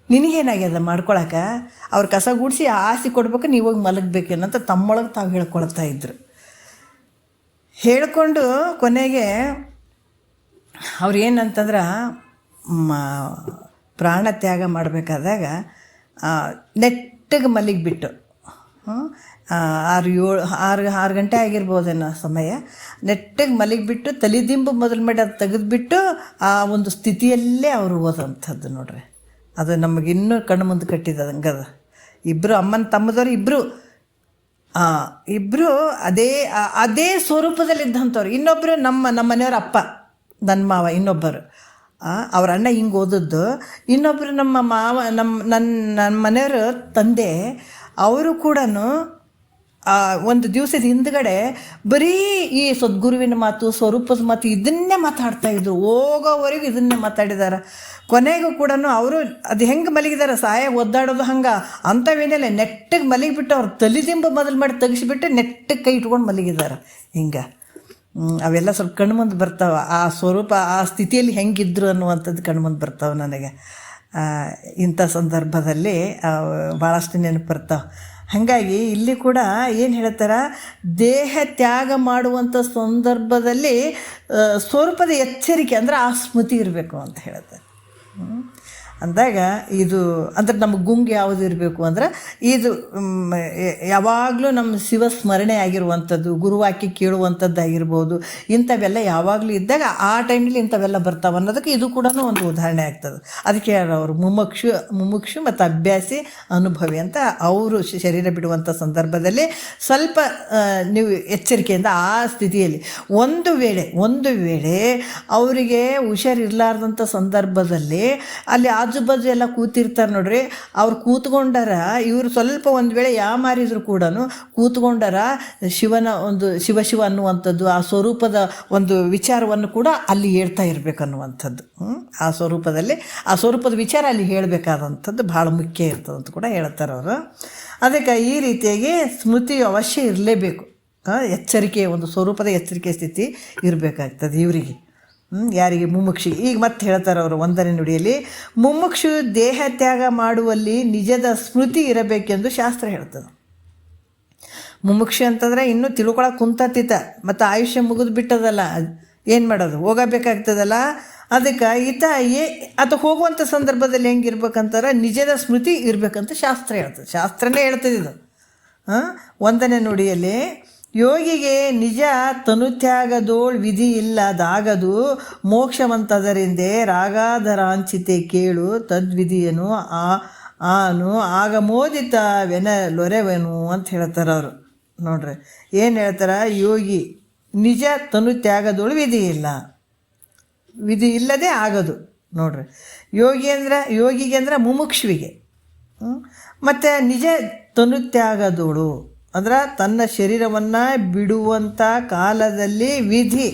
ನಿನಗೇನಾಗ್ಯದ ಮಾಡ್ಕೊಳಕ್ಕೆ? ಅವ್ರು ಕಸ ಗುಡಿಸಿ ಆಸೆ ಕೊಡ್ಬೇಕು, ನೀವು ಹೋಗಿ ಮಲಗಬೇಕೇನಂತ ತಮ್ಮೊಳಗೆ ತಾವು ಹೇಳ್ಕೊಳ್ತಾ ಇದ್ರು. ಹೇಳ್ಕೊಂಡು ಕೊನೆಗೆ ಅವ್ರು ಏನಂತಂದ್ರೆ ಪ್ರಾಣ ತ್ಯಾಗ ಮಾಡಬೇಕಾದಾಗ ನೆಟ್ಟಗೆ ಮಲಗಿಬಿಟ್ಟು 6 ಗಂಟೆ ಆಗಿರ್ಬೋದೇನೋ ಸಮಯ, ನೆಟ್ಟಗೆ ಮಲಗಿಬಿಟ್ಟು ತಲೆದಿಂಬು ಮೊದಲು ಮಾಡಿ ಅದು ತೆಗೆದುಬಿಟ್ಟು ಆ ಒಂದು ಸ್ಥಿತಿಯಲ್ಲೇ ಅವರು ಓದಂಥದ್ದು ನೋಡ್ರಿ. ಅದು ನಮಗಿನ್ನೂ ಕಣ್ಣು ಮುಂದೆ ಕಟ್ಟಿದ ಹಂಗದ. ಇಬ್ಬರು ಅಮ್ಮನ ತಮ್ಮದವ್ರು ಇಬ್ಬರು ಅದೇ ಸ್ವರೂಪದಲ್ಲಿದ್ದಂಥವ್ರು. ಇನ್ನೊಬ್ಬರು ನಮ್ಮ ಮನೆಯವ್ರ ಅಪ್ಪ, ನನ್ನ ಮಾವ, ಇನ್ನೊಬ್ಬರು ಅವ್ರ ಅಣ್ಣ ಹಿಂಗೆ ಓದದ್ದು. ಇನ್ನೊಬ್ಬರು ನಮ್ಮ ಮಾವ, ನನ್ನ ಮನೆಯವರು ತಂದೆ, ಅವರು ಕೂಡ ಒಂದು ದಿವಸದ ಹಿಂದ್ಗಡೆ ಬರೀ ಈ ಸದ್ಗುರುವಿನ ಮಾತು, ಸ್ವರೂಪದ ಮಾತು ಇದನ್ನೇ ಮಾತಾಡ್ತಾಯಿದ್ರು. ಹೋಗೋವರೆಗೂ ಇದನ್ನೇ ಮಾತಾಡಿದ್ದಾರೆ. ಕೊನೆಗೂ ಕೂಡ ಅವರು ಅದು ಹೆಂಗೆ ಮಲಗಿದ್ದಾರೆ, ಒದ್ದಾಡೋದು ಹಂಗೆ ಅಂಥವೇನೆಲ್ಲ ನೆಟ್ಟಗೆ ಮಲಗಿಬಿಟ್ಟು ಅವ್ರು ತಲೆದಿಂಬ ಮೊದಲು ಮಾಡಿ ತೆಗಿಸಿಬಿಟ್ಟು ನೆಟ್ಟಗೆ ಕೈ ಇಟ್ಕೊಂಡು ಮಲಗಿದ್ದಾರೆ. ಹಿಂಗೆ ಅವೆಲ್ಲ ಸ್ವಲ್ಪ ಕಣ್ಮುಂದೆ ಬರ್ತಾವೆ. ಆ ಸ್ವರೂಪ, ಆ ಸ್ಥಿತಿಯಲ್ಲಿ ಹೆಂಗಿದ್ರು ಅನ್ನುವಂಥದ್ದು ಕಣ್ಮುಂದೆ ಬರ್ತಾವೆ ನನಗೆ. ಇಂಥ ಸಂದರ್ಭದಲ್ಲಿ ಭಾಳಷ್ಟು ನೆನಪು ಬರ್ತಾವೆ. ಹಾಗಾಗಿ ಇಲ್ಲಿ ಕೂಡ ಏನು ಹೇಳ್ತಾರೆ, ದೇಹ ತ್ಯಾಗ ಮಾಡುವಂಥ ಸಂದರ್ಭದಲ್ಲಿ ಸ್ವರೂಪದ ಎಚ್ಚರಿಕೆ ಅಂದರೆ ಆ ಸ್ಮೃತಿ ಇರಬೇಕು ಅಂತ ಹೇಳುತ್ತೆ. ಅಂದಾಗ ಇದು ಅಂದ್ರೆ ನಮಗೆ ಗುಂಗು ಯಾವುದು ಇರಬೇಕು ಅಂದ್ರೆ ಇದು ಯಾವಾಗಲೂ ನಮ್ಮ ಶಿವ ಸ್ಮರಣೆ ಆಗಿರುವಂಥದ್ದು, ಗುರುವಾಕ್ಯ ಕೇಳುವಂಥದ್ದು ಆಗಿರ್ಬೋದು. ಇಂಥವೆಲ್ಲ ಯಾವಾಗಲೂ ಇದ್ದಾಗ ಆ ಟೈಮಲ್ಲಿ ಇಂಥವೆಲ್ಲ ಬರ್ತಾವೆ ಅನ್ನೋದಕ್ಕೆ ಇದು ಕೂಡ ಒಂದು ಉದಾಹರಣೆ ಆಗ್ತದೆ. ಅದಕ್ಕೆ ಅವರು ಮುಮುಕ್ಷು ಮತ್ತು ಅಭ್ಯಾಸಿ ಅನುಭವಿ ಅಂತ ಅವರು ಶರೀರ ಬಿಡುವಂಥ ಸಂದರ್ಭದಲ್ಲಿ ಸ್ವಲ್ಪ ನೀವು ಎಚ್ಚರಿಕೆಯಿಂದ ಆ ಸ್ಥಿತಿಯಲ್ಲಿ ಒಂದು ವೇಳೆ ಅವರಿಗೆ ಹುಷಾರಿರಲಾರ್ದಂಥ ಸಂದರ್ಭದಲ್ಲಿ ಅಲ್ಲಿ ಆಜು ಬಾಜು ಎಲ್ಲ ಕೂತಿರ್ತಾರೆ ನೋಡ್ರಿ, ಅವ್ರು ಕೂತ್ಕೊಂಡಾರ, ಇವರು ಸ್ವಲ್ಪ ಒಂದು ವೇಳೆ ಯಾಮಾರಿದ್ರು ಕೂಡ ಕೂತ್ಕೊಂಡಾರ ಶಿವನ ಒಂದು ಶಿವ ಅನ್ನುವಂಥದ್ದು ಆ ಸ್ವರೂಪದ ಒಂದು ವಿಚಾರವನ್ನು ಕೂಡ ಅಲ್ಲಿ ಹೇಳ್ತಾ ಇರಬೇಕನ್ನುವಂಥದ್ದು. ಆ ಸ್ವರೂಪದ ವಿಚಾರ ಅಲ್ಲಿ ಹೇಳಬೇಕಾದಂಥದ್ದು ಭಾಳ ಮುಖ್ಯ ಇರ್ತದಂತ ಕೂಡ ಹೇಳ್ತಾರೆ ಅವರು. ಅದಕ್ಕೆ ಈ ರೀತಿಯಾಗಿ ಸ್ಮೃತಿ ಅವಶ್ಯ ಇರಲೇಬೇಕು. ಎಚ್ಚರಿಕೆ, ಒಂದು ಸ್ವರೂಪದ ಎಚ್ಚರಿಕೆ ಸ್ಥಿತಿ ಇರಬೇಕಾಗ್ತದೆ ಇವರಿಗೆ. ಯಾರಿಗೆ? ಮುಮುಕ್ಷಿ. ಈಗ ಮತ್ತೆ ಹೇಳ್ತಾರೆ ಅವರು 1ನೇ ನುಡಿಯಲ್ಲಿ, ಮುಮುಕ್ಷು ದೇಹ ತ್ಯಾಗ ಮಾಡುವಲ್ಲಿ ನಿಜದ ಸ್ಮೃತಿ ಇರಬೇಕೆಂದು ಶಾಸ್ತ್ರ ಹೇಳ್ತದೆ. ಮುಮುಕ್ಷಿ ಅಂತಂದರೆ ಇನ್ನೂ ತಿಳ್ಕೊಳಕ್ಕೆ ಕುಂತತ್ತಿತ್ತ, ಮತ್ತು ಆಯುಷ್ಯ ಮುಗಿದು ಬಿಟ್ಟದಲ್ಲ, ಏನು ಮಾಡೋದು, ಹೋಗಬೇಕಾಗ್ತದಲ್ಲ. ಅದಕ್ಕೆ ಅದು ಹೋಗುವಂಥ ಸಂದರ್ಭದಲ್ಲಿ ಹೆಂಗಿರ್ಬೇಕಂತಾರೆ, ನಿಜದ ಸ್ಮೃತಿ ಇರಬೇಕಂತ ಶಾಸ್ತ್ರ ಹೇಳ್ತದೆ. ಶಾಸ್ತ್ರನೇ ಹೇಳ್ತದೆ ಇದು. 1ನೇ ನುಡಿಯಲ್ಲಿ, ಯೋಗಿಗೆ ನಿಜ ತನುತ್ಯಾಗದೋಳ್ ವಿಧಿ ಇಲ್ಲದಾಗದು ಮೋಕ್ಷವಂತದರಿಂದೆ ರಾಗಾಧರಾಂಚಿತೆ ಕೇಳು ತದ್ವಿಧಿಯನು ಆನು ಆಗ ಮೋದಿತ ಲೊರೆವನು ಅಂತ ಹೇಳ್ತಾರೆ ಅವರು. ನೋಡ್ರಿ ಏನು ಹೇಳ್ತಾರೆ, ಯೋಗಿ ನಿಜ ತನುತ್ಯಾಗದೋಳು ವಿಧಿ ಇಲ್ಲದೆ ಆಗೋದು. ನೋಡ್ರಿ, ಯೋಗಿಗೆ ಅಂದ್ರೆ ಮುಮುಕ್ಷುವಿಗೆ, ಮತ್ತು ನಿಜ ತನುತ್ಯಾಗದೋಳು ಅಂದ್ರೆ ತನ್ನ ಶರೀರವನ್ನು ಬಿಡುವಂಥ ಕಾಲದಲ್ಲಿ ವಿಧಿ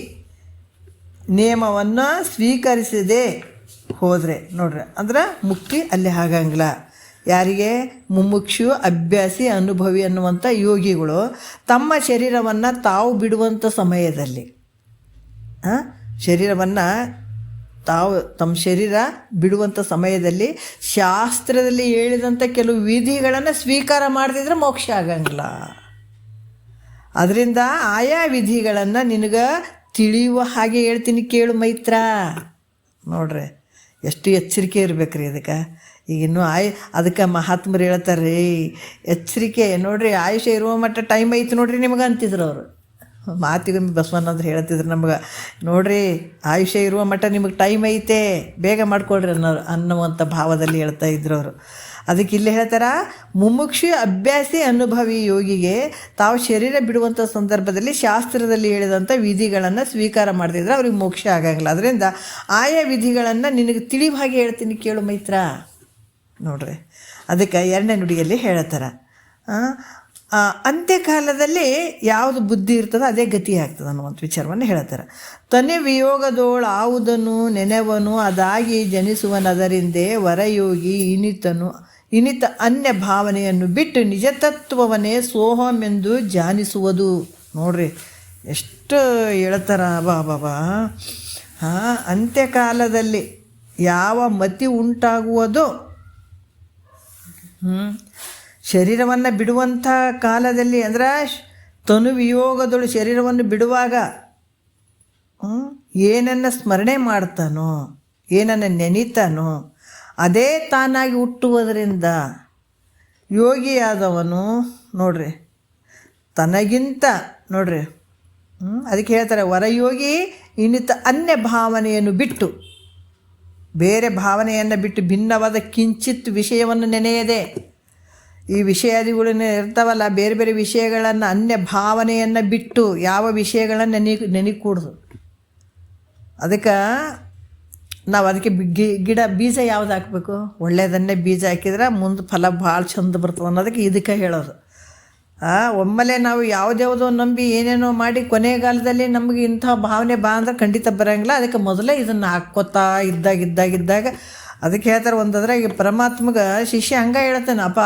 ನಿಯಮವನ್ನು ಸ್ವೀಕರಿಸದೆ ಹೋದರೆ ನೋಡ್ರಿ, ಅಂದ್ರೆ ಮುಕ್ತಿ ಅಲ್ಲಿ ಆಗಂಗಿಲ್ಲ. ಯಾರಿಗೆ? ಮುಮುಕ್ಷು ಅಭ್ಯಾಸಿ ಅನುಭವಿ ಅನ್ನುವಂಥ ಯೋಗಿಗಳು ತಮ್ಮ ಶರೀರವನ್ನು ತಾವು ಬಿಡುವಂಥ ಸಮಯದಲ್ಲಿ ತಮ್ಮ ಶರೀರ ಬಿಡುವಂಥ ಸಮಯದಲ್ಲಿ ಶಾಸ್ತ್ರದಲ್ಲಿ ಹೇಳಿದಂಥ ಕೆಲವು ವಿಧಿಗಳನ್ನು ಸ್ವೀಕಾರ ಮಾಡದಿದ್ರೆ ಮೋಕ್ಷ ಆಗಂಗಿಲ್ಲ. ಅದರಿಂದ ಆಯಾ ವಿಧಿಗಳನ್ನು ನಿನಗೆ ತಿಳಿಯುವ ಹಾಗೆ ಹೇಳ್ತೀನಿ ಕೇಳು ಮೈತ್ರ. ನೋಡ್ರಿ, ಎಷ್ಟು ಎಚ್ಚರಿಕೆ ಇರ್ಬೇಕು ರೀ ಅದಕ್ಕೆ. ಈಗ ಇನ್ನೂ ಅದಕ್ಕೆ ಮಹಾತ್ಮರು ಹೇಳ್ತಾರೆ ರೀ, ಎಚ್ಚರಿಕೆ ನೋಡಿರಿ, ಆಯುಷ್ಯ ಇರುವ ಮಟ್ಟ ಟೈಮ್ ಐತಿ ನೋಡ್ರಿ ನಿಮಗೆ ಅಂತಿದ್ರು ಅವರು. ಮಾತಿಗೊಮ್ಮೆ ಬಸವಣ್ಣಂದ್ರೆ ಹೇಳ್ತಿದ್ರು ನಮ್ಗೆ, ನೋಡಿರಿ ಆಯುಷ್ಯ ಇರುವ ಮಟ್ಟ ನಿಮಗೆ ಟೈಮ್ ಐತೆ, ಬೇಗ ಮಾಡ್ಕೊಳ್ರಿ ಅನ್ನುವಂಥ ಭಾವದಲ್ಲಿ ಹೇಳ್ತಾ ಇದ್ರು ಅವರು. ಅದಕ್ಕೆ ಇಲ್ಲಿ ಹೇಳ್ತಾರೆ, ಮುಮುಕ್ಷು ಅಭ್ಯಾಸಿ ಅನುಭವಿ ಯೋಗಿಗೆ ತಾವು ಶರೀರ ಬಿಡುವಂಥ ಸಂದರ್ಭದಲ್ಲಿ ಶಾಸ್ತ್ರದಲ್ಲಿ ಹೇಳಿದಂಥ ವಿಧಿಗಳನ್ನು ಸ್ವೀಕಾರ ಮಾಡ್ತಿದ್ರೆ ಅವ್ರಿಗೆ ಮೋಕ್ಷ ಆಗಂಗಿಲ್ಲ. ಅದರಿಂದ ಆಯಾ ವಿಧಿಗಳನ್ನು ನಿನಗೆ ತಿಳಿವ ಹಾಗೆ ಹೇಳ್ತೀನಿ ಕೇಳು ಮೈತ್ರ. ನೋಡ್ರಿ, ಅದಕ್ಕೆ 2ನೇ ನುಡಿಯಲ್ಲಿ ಹೇಳ್ತಾರೆ, ಅಂತ್ಯಕಾಲದಲ್ಲಿ ಯಾವುದು ಬುದ್ಧಿ ಇರ್ತದೋ ಅದೇ ಗತಿ ಆಗ್ತದೆ ಅನ್ನುವಂಥ ವಿಚಾರವನ್ನು ಹೇಳ್ತಾರೆ. ತನೆ ವಿಯೋಗದೋಳು ಆವುದನ್ನು ನೆನೆವನು ಅದಾಗಿ ಜನಿಸುವನದರಿಂದೇ ವರಯೋಗಿ ಇನಿತ ಅನ್ಯ ಭಾವನೆಯನ್ನು ಬಿಟ್ಟು ನಿಜ ತತ್ವವನ್ನೇ ಸೋಹಮೆಂದು ಜಾನಿಸುವುದು. ನೋಡ್ರಿ ಎಷ್ಟು ಹೇಳ್ತಾರ ಬಾಬಾ. ಅಂತ್ಯಕಾಲದಲ್ಲಿ ಯಾವ ಮತಿ ಉಂಟಾಗುವುದೋ, ಶರೀರವನ್ನು ಬಿಡುವಂಥ ಕಾಲದಲ್ಲಿ ಅಂದ್ರೆ ತನು ವಿಯೋಗದಳು ಶರೀರವನ್ನು ಬಿಡುವಾಗ ಏನನ್ನು ಸ್ಮರಣೆ ಮಾಡ್ತಾನೋ, ಏನನ್ನು ನೆನೀತಾನೋ ಅದೇ ತಾನಾಗಿ ಹುಟ್ಟುವುದರಿಂದ ಯೋಗಿಯಾದವನು ನೋಡ್ರಿ ತನಗಿಂತ ನೋಡ್ರಿ ಅದಕ್ಕೆ ಹೇಳ್ತಾರೆ, ವರಯೋಗಿ ಇನ್ನಿತ ಅನ್ಯ ಭಾವನೆಯನ್ನು ಬಿಟ್ಟು, ಬೇರೆ ಭಾವನೆಯನ್ನು ಬಿಟ್ಟು ಭಿನ್ನವಾದ ಕಿಂಚಿತ್ ವಿಷಯವನ್ನು ನೆನೆಯದೆ, ಈ ವಿಷಯಾದಿಗಳು ಇರ್ತಾವಲ್ಲ ಬೇರೆ ಬೇರೆ ವಿಷಯಗಳನ್ನು ಅನ್ಯ ಭಾವನೆಯನ್ನು ಬಿಟ್ಟು ಯಾವ ವಿಷಯಗಳನ್ನು ನೆನಿಕೂಡ್ದು. ಅದಕ್ಕೆ ನಾವು ಅದಕ್ಕೆ ಗಿಡ ಬೀಜ ಯಾವ್ದು ಹಾಕಬೇಕು, ಒಳ್ಳೆಯದನ್ನೇ ಬೀಜ ಹಾಕಿದ್ರೆ ಮುಂದೆ ಫಲ ಭಾಳ ಚಂದ ಬರ್ತದೆ ಅನ್ನೋದಕ್ಕೆ ಇದಕ್ಕೆ ಹೇಳೋದು. ಒಮ್ಮೆಲೆ ನಾವು ಯಾವುದ್ಯಾವುದೋ ನಂಬಿ ಏನೇನೋ ಮಾಡಿ ಕೊನೆಗಾಲದಲ್ಲಿ ನಮಗೆ ಇಂಥ ಭಾವನೆ ಅಂದ್ರೆ ಖಂಡಿತ ಬರೋಂಗಿಲ್ಲ. ಅದಕ್ಕೆ ಮೊದಲೇ ಇದನ್ನು ಹಾಕ್ಕೋತಾ ಇದ್ದಾಗ ಅದಕ್ಕೆ ಹೇಳ್ತಾರೆ ಒಂದಾದ್ರಾಗ ಪರಮಾತ್ಮಗೆ ಶಿಷ್ಯ ಹಂಗೆ ಹೇಳ್ತಾನೆ, ಅಪ್ಪ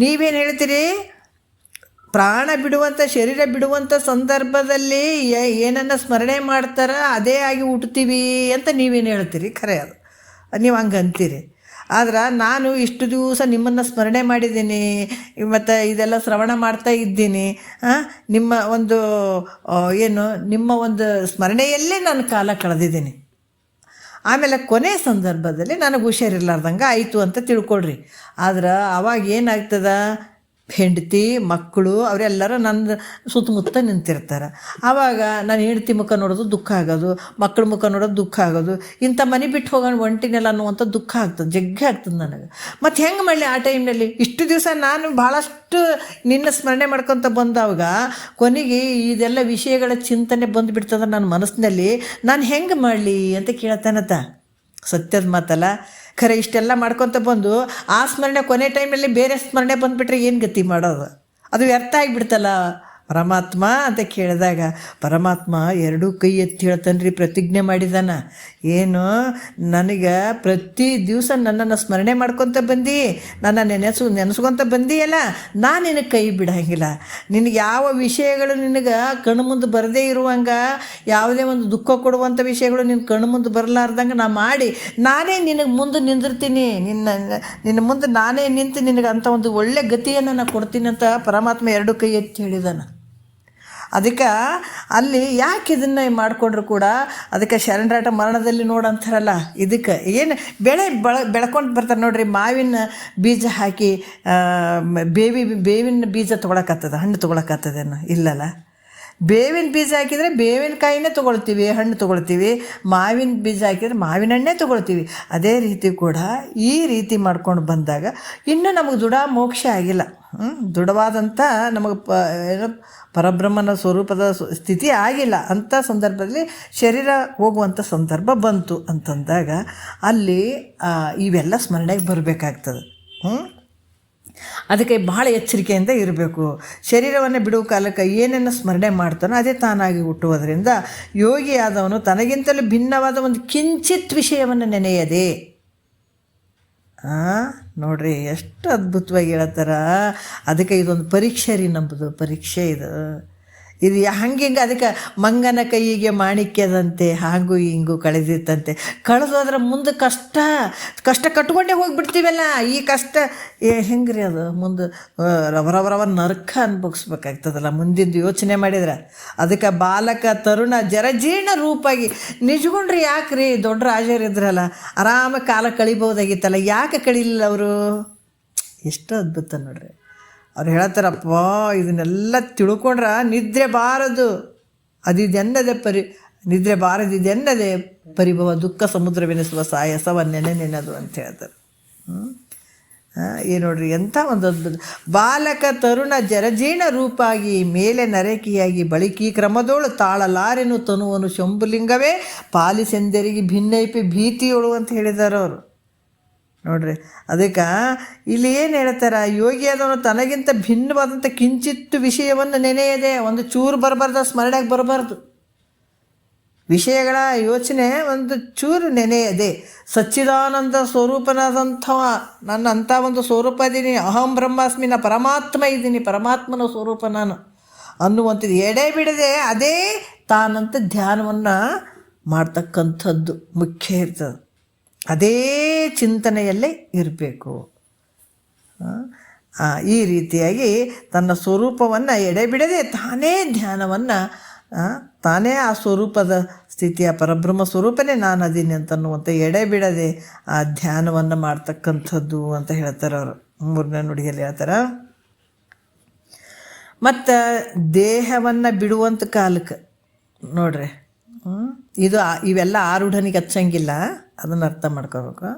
ನೀವೇನು ಹೇಳ್ತೀರಿ, ಪ್ರಾಣ ಬಿಡುವಂಥ ಶರೀರ ಬಿಡುವಂಥ ಸಂದರ್ಭದಲ್ಲಿ ಏನನ್ನು ಸ್ಮರಣೆ ಮಾಡ್ತಾರ ಅದೇ ಆಗಿ ಹುಟ್ತೀವಿ ಅಂತ ನೀವೇನು ಹೇಳ್ತೀರಿ, ಖರೆ ಅದು ನೀವು ಹಂಗೆ ಅಂತೀರಿ. ಆದ್ರೆ ನಾನು ಇಷ್ಟು ದಿವಸ ನಿಮ್ಮನ್ನು ಸ್ಮರಣೆ ಮಾಡಿದ್ದೀನಿ, ಮತ್ತು ಇದೆಲ್ಲ ಶ್ರವಣ ಮಾಡ್ತಾ ಇದ್ದೀನಿ, ನಿಮ್ಮ ಒಂದು ನಿಮ್ಮ ಒಂದು ಸ್ಮರಣೆಯಲ್ಲೇ ನಾನು ಕಾಲ ಕಳೆದಿದ್ದೀನಿ. ಆಮೇಲೆ ಕೊನೆ ಸಂದರ್ಭದಲ್ಲಿ ನನಗೆ ಹುಷಾರಿರ್ಲಾರ್ದಂಗೆ ಆಯಿತು ಅಂತ ತಿಳ್ಕೊಳ್ರಿ. ಆದ್ರೆ ಅವಾಗ ಏನಾಗ್ತದ, ಹೆಂಡತಿ ಮಕ್ಕಳು ಅವರೆಲ್ಲರೂ ನನ್ನ ಸುತ್ತಮುತ್ತ ನಿಂತಿರ್ತಾರೆ. ಆವಾಗ ನಾನು ಹೆಂಡತಿ ಮುಖ ನೋಡೋದು ದುಃಖ ಆಗೋದು, ಮಕ್ಕಳ ಮುಖ ನೋಡೋದು ದುಃಖ ಆಗೋದು, ಇಂಥ ಮನೆ ಬಿಟ್ಟು ಹೋಗೋಣ ಒಂಟಿನೆಲ್ಲ ಅನ್ನುವಂಥ ದುಃಖ ಆಗ್ತದೆ, ಜಗ್ಗಿ ಆಗ್ತದೆ ನನಗೆ. ಮತ್ತು ಹೆಂಗೆ ಮಾಡಲಿ ಆ ಟೈಮ್ನಲ್ಲಿ? ಇಷ್ಟು ದಿವಸ ನಾನು ಭಾಳಷ್ಟು ನಿನ್ನ ಸ್ಮರಣೆ ಮಾಡ್ಕೊತ ಬಂದವಾಗ ಕೊನೆಗೆ ಇದೆಲ್ಲ ವಿಷಯಗಳ ಚಿಂತನೆ ಬಂದುಬಿಡ್ತದೆ ನನ್ನ ಮನಸ್ಸಿನಲ್ಲಿ, ನಾನು ಹೆಂಗೆ ಮಾಡಲಿ ಅಂತ ಕೇಳ್ತಾನತ್ತ. ಸತ್ಯದ ಮಾತಲ್ಲ, ಖರೆ ಇಷ್ಟೆಲ್ಲ ಮಾಡ್ಕೊತ ಬಂದು ಆ ಸ್ಮರಣೆ ಕೊನೆ ಟೈಮಲ್ಲಿ ಬೇರೆ ಸ್ಮರಣೆ ಬಂದುಬಿಟ್ರೆ ಏನು ಗತಿ ಮಾಡೋದು? ಅದು ವ್ಯರ್ಥ ಆಗಿಬಿಡ್ತಲ್ಲ. ಪರಮಾತ್ಮ ಅಂತ ಕೇಳಿದಾಗ ಪರಮಾತ್ಮ ಎರಡೂ ಕೈ ಎತ್ತಿ ಹೇಳ್ತಾನೆ ರೀ, ಪ್ರತಿಜ್ಞೆ ಮಾಡಿದಾನ. ಏನು, ನನಗೆ ಪ್ರತಿ ದಿವಸ ನನ್ನನ್ನು ಸ್ಮರಣೆ ಮಾಡ್ಕೊತ ಬಂದು ನನ್ನ ನೆನೆಸ್ಕೊತ ಬಂದಿಯಲ್ಲ, ನಾನು ನಿನಗೆ ಕೈ ಬಿಡೋಂಗಿಲ್ಲ. ನಿನಗೆ ಯಾವ ವಿಷಯಗಳು ನಿನಗೆ ಕಣ್ಣು ಮುಂದೆ ಬರದೇ ಇರುವಂಗೆ, ಯಾವುದೇ ಒಂದು ದುಃಖ ಕೊಡುವಂಥ ವಿಷಯಗಳು ನಿನ್ನ ಕಣ್ಣು ಮುಂದೆ ಬರಲಾರ್ದಂಗೆ ನಾ ಮಾಡಿ ನಾನೇ ನಿನಗೆ ಮುಂದೆ ನಿಂದಿರ್ತೀನಿ, ನಿನ್ನ ಮುಂದೆ ನಾನೇ ನಿಂತು ನಿನಗೆ ಅಂಥ ಒಂದು ಒಳ್ಳೆ ಗತಿಯನ್ನು ನಾನು ಕೊಡ್ತೀನಿ ಅಂತ ಪರಮಾತ್ಮ ಎರಡೂ ಕೈ ಎತ್ತಿ ಹೇಳಿದಾನ. ಅದಕ್ಕೆ ಅಲ್ಲಿ ಯಾಕೆ ಇದನ್ನು ಮಾಡಿಕೊಂಡ್ರು ಕೂಡ ಅದಕ್ಕೆ ಶರಣರಾಟ ಮರಣದಲ್ಲಿ ನೋಡಂತಾರಲ್ಲ, ಇದಕ್ಕೆ ಏನು ಬೆಳ್ಕೊಂಡು ಬರ್ತಾರೆ ನೋಡ್ರಿ. ಮಾವಿನ ಬೀಜ ಹಾಕಿ ಬೇವಿನ ಬೀಜ ತೊಗೊಳಕತ್ತದ, ಹಣ್ಣು ತೊಗೊಳಕತ್ತದೇನು? ಇಲ್ಲಲ್ಲ. ಬೇವಿನ ಬೀಜ ಹಾಕಿದರೆ ಬೇವಿನ ಕಾಯಿನೇ ತೊಗೊಳ್ತೀವಿ, ಹಣ್ಣು ತೊಗೊಳ್ತೀವಿ. ಮಾವಿನ ಬೀಜ ಹಾಕಿದರೆ ಮಾವಿನ ಹಣ್ಣೇ ತೊಗೊಳ್ತೀವಿ. ಅದೇ ರೀತಿ ಕೂಡ ಈ ರೀತಿ ಮಾಡ್ಕೊಂಡು ಬಂದಾಗ ಇನ್ನೂ ನಮಗೆ ದೃಢ ಮೋಕ್ಷ ಆಗಿಲ್ಲ, ದೃಢವಾದಂಥ ನಮಗೆ ಪರಬ್ರಹ್ಮನ ಸ್ವರೂಪದ ಸ್ಥಿತಿ ಆಗಿಲ್ಲ. ಅಂಥ ಸಂದರ್ಭದಲ್ಲಿ ಶರೀರ ಹೋಗುವಂಥ ಸಂದರ್ಭ ಬಂತು ಅಂತಂದಾಗ ಅಲ್ಲಿ ಇವೆಲ್ಲ ಸ್ಮರಣೆಗೆ ಬರಬೇಕಾಗ್ತದೆ. ಅದಕ್ಕೆ ಭಾಳ ಎಚ್ಚರಿಕೆಯಿಂದ ಇರಬೇಕು. ಶರೀರವನ್ನು ಬಿಡುವ ಕಾಲಕ್ಕೆ ಏನೇನು ಸ್ಮರಣೆ ಮಾಡ್ತಾನೋ ಅದೇ ತಾನಾಗಿ ಹುಟ್ಟುವುದರಿಂದ ಯೋಗಿಯಾದವನು ತನಗಿಂತಲೂ ಭಿನ್ನವಾದ ಒಂದು ಕಿಂಚಿತ್ ವಿಷಯವನ್ನು ನೆನೆಯದೆ. ನೋಡ್ರಿ ಎಷ್ಟು ಅದ್ಭುತವಾಗಿ ಹೇಳ್ತಾರ. ಅದಕ್ಕೆ ಇದೊಂದು ಪರೀಕ್ಷೆ ರೀ, ನಮ್ಮದು ಪರೀಕ್ಷೆ ಇದು. ಇದು ಹಂಗೆ ಹಿಂಗೆ ಅದಕ್ಕೆ ಮಂಗನ ಕೈಯಿಗೆ ಮಾಣಿಕ್ಯದಂತೆ ಹಾಗೂ ಹಿಂಗೂ ಕಳೆದಿತ್ತಂತೆ. ಕಳೆದೋದ್ರೆ ಮುಂದೆ ಕಷ್ಟ ಕಟ್ಕೊಂಡೇ ಹೋಗಿಬಿಡ್ತೀವಲ್ಲ. ಈ ಕಷ್ಟ ಹೆಂಗೆ ರೀ ಅದು ಮುಂದೆ ರವರವರವ ನರ್ಕ ಅನ್ಭವಿಸ್ಬೇಕಾಗ್ತದಲ್ಲ ಮುಂದಿಂದು ಯೋಚನೆ ಮಾಡಿದ್ರೆ. ಅದಕ್ಕೆ ಬಾಲಕ ತರುಣ ಜರಜೀರ್ಣ ರೂಪಾಗಿ ನಿಜಗೊಂಡ್ರಿ. ಯಾಕೆ ರೀ ದೊಡ್ಡ ರಾಜರಿದ್ರಲ್ಲ ಆರಾಮ ಕಾಲ ಕಳಿಬೋದಾಗಿತ್ತಲ್ಲ, ಯಾಕೆ ಕಳೀಲಿಲ್ಲ ಅವರು? ಎಷ್ಟು ಅದ್ಭುತ ನೋಡ್ರಿ. ಅವ್ರು ಹೇಳ್ತಾರಪ್ಪ, ಇದನ್ನೆಲ್ಲ ತಿಳ್ಕೊಂಡ್ರೆ ನಿದ್ರೆ ಬಾರದು ಅದಿದೆನ್ನದೆ ನಿದ್ರೆ ಬಾರದಿದೆನ್ನದೆ ಪರಿಭವ ದುಃಖ ಸಮುದ್ರವೆನಿಸುವ ಸಾಯಸವನ್ನೆನೆ ನೆನೆದು ಅಂತ ಹೇಳ್ತಾರೆ. ಏನು ನೋಡ್ರಿ ಎಂಥ ಒಂದು ಅದ್ಭುತ. ಬಾಲಕ ತರುಣ ಜರಜೀರ್ಣ ರೂಪಾಗಿ ಮೇಲೆ ನರಕಿಯಾಗಿ ಬಳಿಕಿ ಕ್ರಮದೋಳು ತಾಳಲಾರೆನು ತನುವನು ಶಂಭುಲಿಂಗವೇ ಪಾಲಿಸೆಂದರಿಗೆ ಭಿನ್ನೈಪಿ ಭೀತಿಯೋಳು ಅಂತ ಹೇಳಿದ್ದಾರೆ ಅವರು. ನೋಡ್ರಿ ಅದಕ್ಕೆ ಇಲ್ಲಿ ಏನು ಹೇಳ್ತಾರೆ, ಯೋಗಿಯಾದವನು ತನಗಿಂತ ಭಿನ್ನವಾದಂಥ ಕಿಂಚಿತ್ತು ವಿಷಯವನ್ನು ನೆನೆಯದೆ, ಒಂದು ಚೂರು ಬರಬಾರ್ದು, ಸ್ಮರಣೆಗೆ ಬರಬಾರ್ದು. ವಿಷಯಗಳ ಯೋಚನೆ ಒಂದು ಚೂರು ನೆನೆಯದೆ ಸಚ್ಚಿದಾನಂದ ಸ್ವರೂಪನಾದಂಥವ, ನನ್ನ ಅಂಥ ಒಂದು ಸ್ವರೂಪ ಇದ್ದೀನಿ, ಅಹಂ ಬ್ರಹ್ಮಾಸ್ಮಿ, ನಾ ಪರಮಾತ್ಮ ಇದ್ದೀನಿ, ಪರಮಾತ್ಮನ ಸ್ವರೂಪ ನಾನು ಅನ್ನುವಂಥದ್ದು ಎಡೆ ಬಿಡದೆ ಅದೇ ತಾನಂತ ಧ್ಯಾನವನ್ನು ಮಾಡ್ತಕ್ಕಂಥದ್ದು ಮುಖ್ಯ ಇರ್ತದೆ. ಅದೇ ಚಿಂತನೆಯಲ್ಲೇ ಇರಬೇಕು. ಈ ರೀತಿಯಾಗಿ ತನ್ನ ಸ್ವರೂಪವನ್ನು ಎಡೆಬಿಡದೆ ತಾನೇ ಧ್ಯಾನವನ್ನು, ತಾನೇ ಆ ಸ್ವರೂಪದ ಸ್ಥಿತಿಯ ಪರಬ್ರಹ್ಮ ಸ್ವರೂಪನೇ ನಾನು ಅದೀನಿ ಅಂತನ್ನುವಂಥ ಎಡೆಬಿಡದೆ ಆ ಧ್ಯಾನವನ್ನು ಮಾಡ್ತಕ್ಕಂಥದ್ದು ಅಂತ ಹೇಳ್ತಾರೆ ಅವರು. 3ನೇ ನುಡಿಯಲ್ಲಿ ಹೇಳ್ತಾರೆ. ಮತ್ತು ದೇಹವನ್ನು ಬಿಡುವಂಥ ಕಾಲಕ್ಕೆ ನೋಡ್ರಿ, ಇವೆಲ್ಲ ಆರೂಢನಿಗೆ ಹಚ್ಚಂಗಿಲ್ಲ, ಅದನ್ನು ಅರ್ಥ ಮಾಡ್ಕೋಬೇಕು.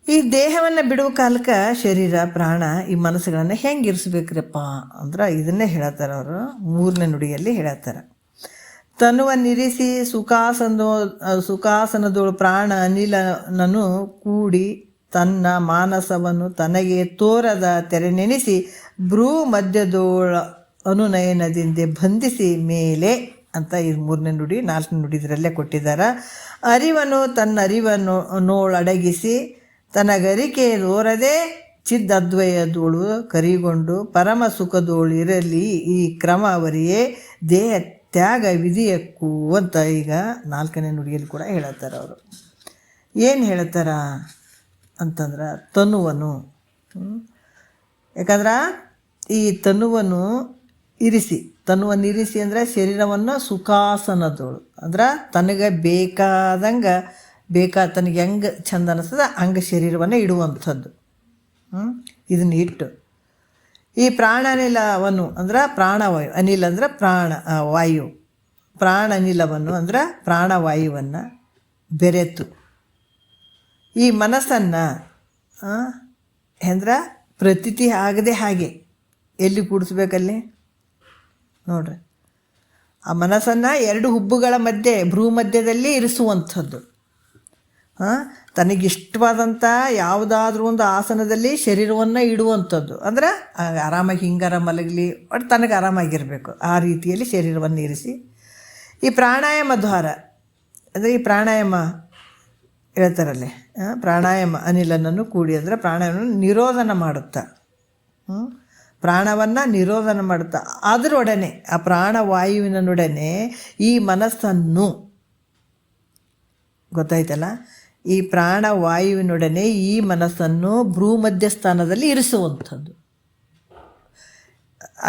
ಈ ದೇಹವನ್ನು ಬಿಡುವ ಕಾಲಕ್ಕೆ ಶರೀರ ಪ್ರಾಣ ಈ ಮನಸ್ಸುಗಳನ್ನು ಹೆಂಗೆ ಇರಿಸ್ಬೇಕ್ರಪ್ಪ ಅಂದ್ರೆ ಇದನ್ನೇ ಹೇಳ್ತಾರೆ ಅವರು 3ನೇ ನುಡಿಯಲ್ಲಿ ಹೇಳ್ತಾರೆ. ತನುವನ್ನಿರಿಸಿ ಸುಖಾಸನದೋಳು ಪ್ರಾಣ ಅನಿಲನನು ಕೂಡಿ ತನ್ನ ಮಾನಸವನ್ನು ತನಗೆ ತೋರದ ತೆರೆ ನೆನೆಸಿ ಭ್ರೂ ಮಧ್ಯದೋಳ ಅನುನಯನದಿಂದ ಬಂಧಿಸಿ ಮೇಲೆ ಅಂತ ಈ 3ನೇ ನುಡಿ 4ನೇ ನುಡಿ ಇದರಲ್ಲೇ ಕೊಟ್ಟಿದ್ದಾರೆ. ಅರಿವನು ತನ್ನ ಅರಿವನ್ನು ನೋಳಡಗಿಸಿ ತನಗರಿಕೆ ತೋರದೆ ಚಿದ್ದದ್ವಯದೋಳು ಕರಿಗೊಂಡು ಪರಮ ಸುಖದೋಳು ಇರಲಿ ಈ ಕ್ರಮ ಅವರಿಯೇ ದೇಹ ತ್ಯಾಗ ವಿಧಿಯಕ್ಕೂ ಅಂತ ಈಗ 4ನೇ ನುಡಿಯಲ್ಲಿ ಕೂಡ ಹೇಳ್ತಾರೆ ಅವರು. ಏನು ಹೇಳ್ತಾರ ಅಂತಂದ್ರೆ ತನುವನು, ಯಾಕಂದ್ರೆ ಈ ತನುವನ್ನು ಇರಿಸಿ ಅಂದರೆ ಶರೀರವನ್ನು ಸುಖಾಸನದೋಳು ಅಂದ್ರೆ ತನಗೆ ಬೇಕಾದಂಗೆ ತನಗೆ ಹೆಂಗೆ ಚಂದ ಅನ್ನಿಸ್ತದೆ ಹಂಗೆ ಶರೀರವನ್ನು ಇಡುವಂಥದ್ದು. ಇದನ್ನು ಇಟ್ಟು ಈ ಪ್ರಾಣನಿಲವನ್ನು ಅಂದ್ರೆ ಪ್ರಾಣವಾಯು, ಅನಿಲ ಅಂದ್ರೆ ವಾಯು, ಪ್ರಾಣನಿಲವನ್ನು ಅಂದ್ರೆ ಪ್ರಾಣವಾಯುವನ್ನು ಬೆರೆತು ಈ ಮನಸ್ಸನ್ನು ಅಂದ್ರೆ ಪ್ರತೀತಿ ಆಗದೆ ಹಾಗೆ ಎಲ್ಲಿ ಕೂಡಿಸ್ಬೇಕಲ್ಲಿ ನೋಡ್ರಿ. ಆ ಮನಸ್ಸನ್ನು 2 ಹುಬ್ಬುಗಳ ಮಧ್ಯೆ ಭ್ರೂ ಮಧ್ಯದಲ್ಲಿ ಇರಿಸುವಂಥದ್ದು. ತನಗಿಷ್ಟವಾದಂಥ ಯಾವುದಾದ್ರೂ ಒಂದು ಆಸನದಲ್ಲಿ ಶರೀರವನ್ನು ಇಡುವಂಥದ್ದು. ಅಂದ್ರೆ ಆರಾಮಾಗಿ ಹಿಂಗಾರ ಮಲಗಲಿ, ಒಟ್ಟು ತನಗೆ ಆರಾಮಾಗಿರಬೇಕು ಆ ರೀತಿಯಲ್ಲಿ ಶರೀರವನ್ನು ಇರಿಸಿ ಈ ಪ್ರಾಣಾಯಾಮ ದ್ವಾರ ಅಂದರೆ ಈ ಪ್ರಾಣಾಯಾಮ ಹೇಳ್ತಾರಲ್ಲೇ, ಪ್ರಾಣಾಯಾಮ ಅನಿಲನನ್ನು ಕೂಡಿ ಅಂದರೆ ಪ್ರಾಣಾಯಾಮವನ್ನು ನಿರೋಧನ ಮಾಡುತ್ತಾ, ಪ್ರಾಣವನ್ನು ನಿರೋಧನ ಮಾಡುತ್ತಾ ಅದರೊಡನೆ ಆ ಪ್ರಾಣವಾಯುವಿನೊಡನೆ ಈ ಮನಸ್ಸನ್ನು ಗೊತ್ತಾಯ್ತಲ್ಲ, ಈ ಪ್ರಾಣವಾಯುವಿನೊಡನೆ ಈ ಮನಸ್ಸನ್ನು ಭ್ರೂಮಧ್ಯ ಸ್ಥಾನದಲ್ಲಿ ಇರಿಸುವಂಥದ್ದು.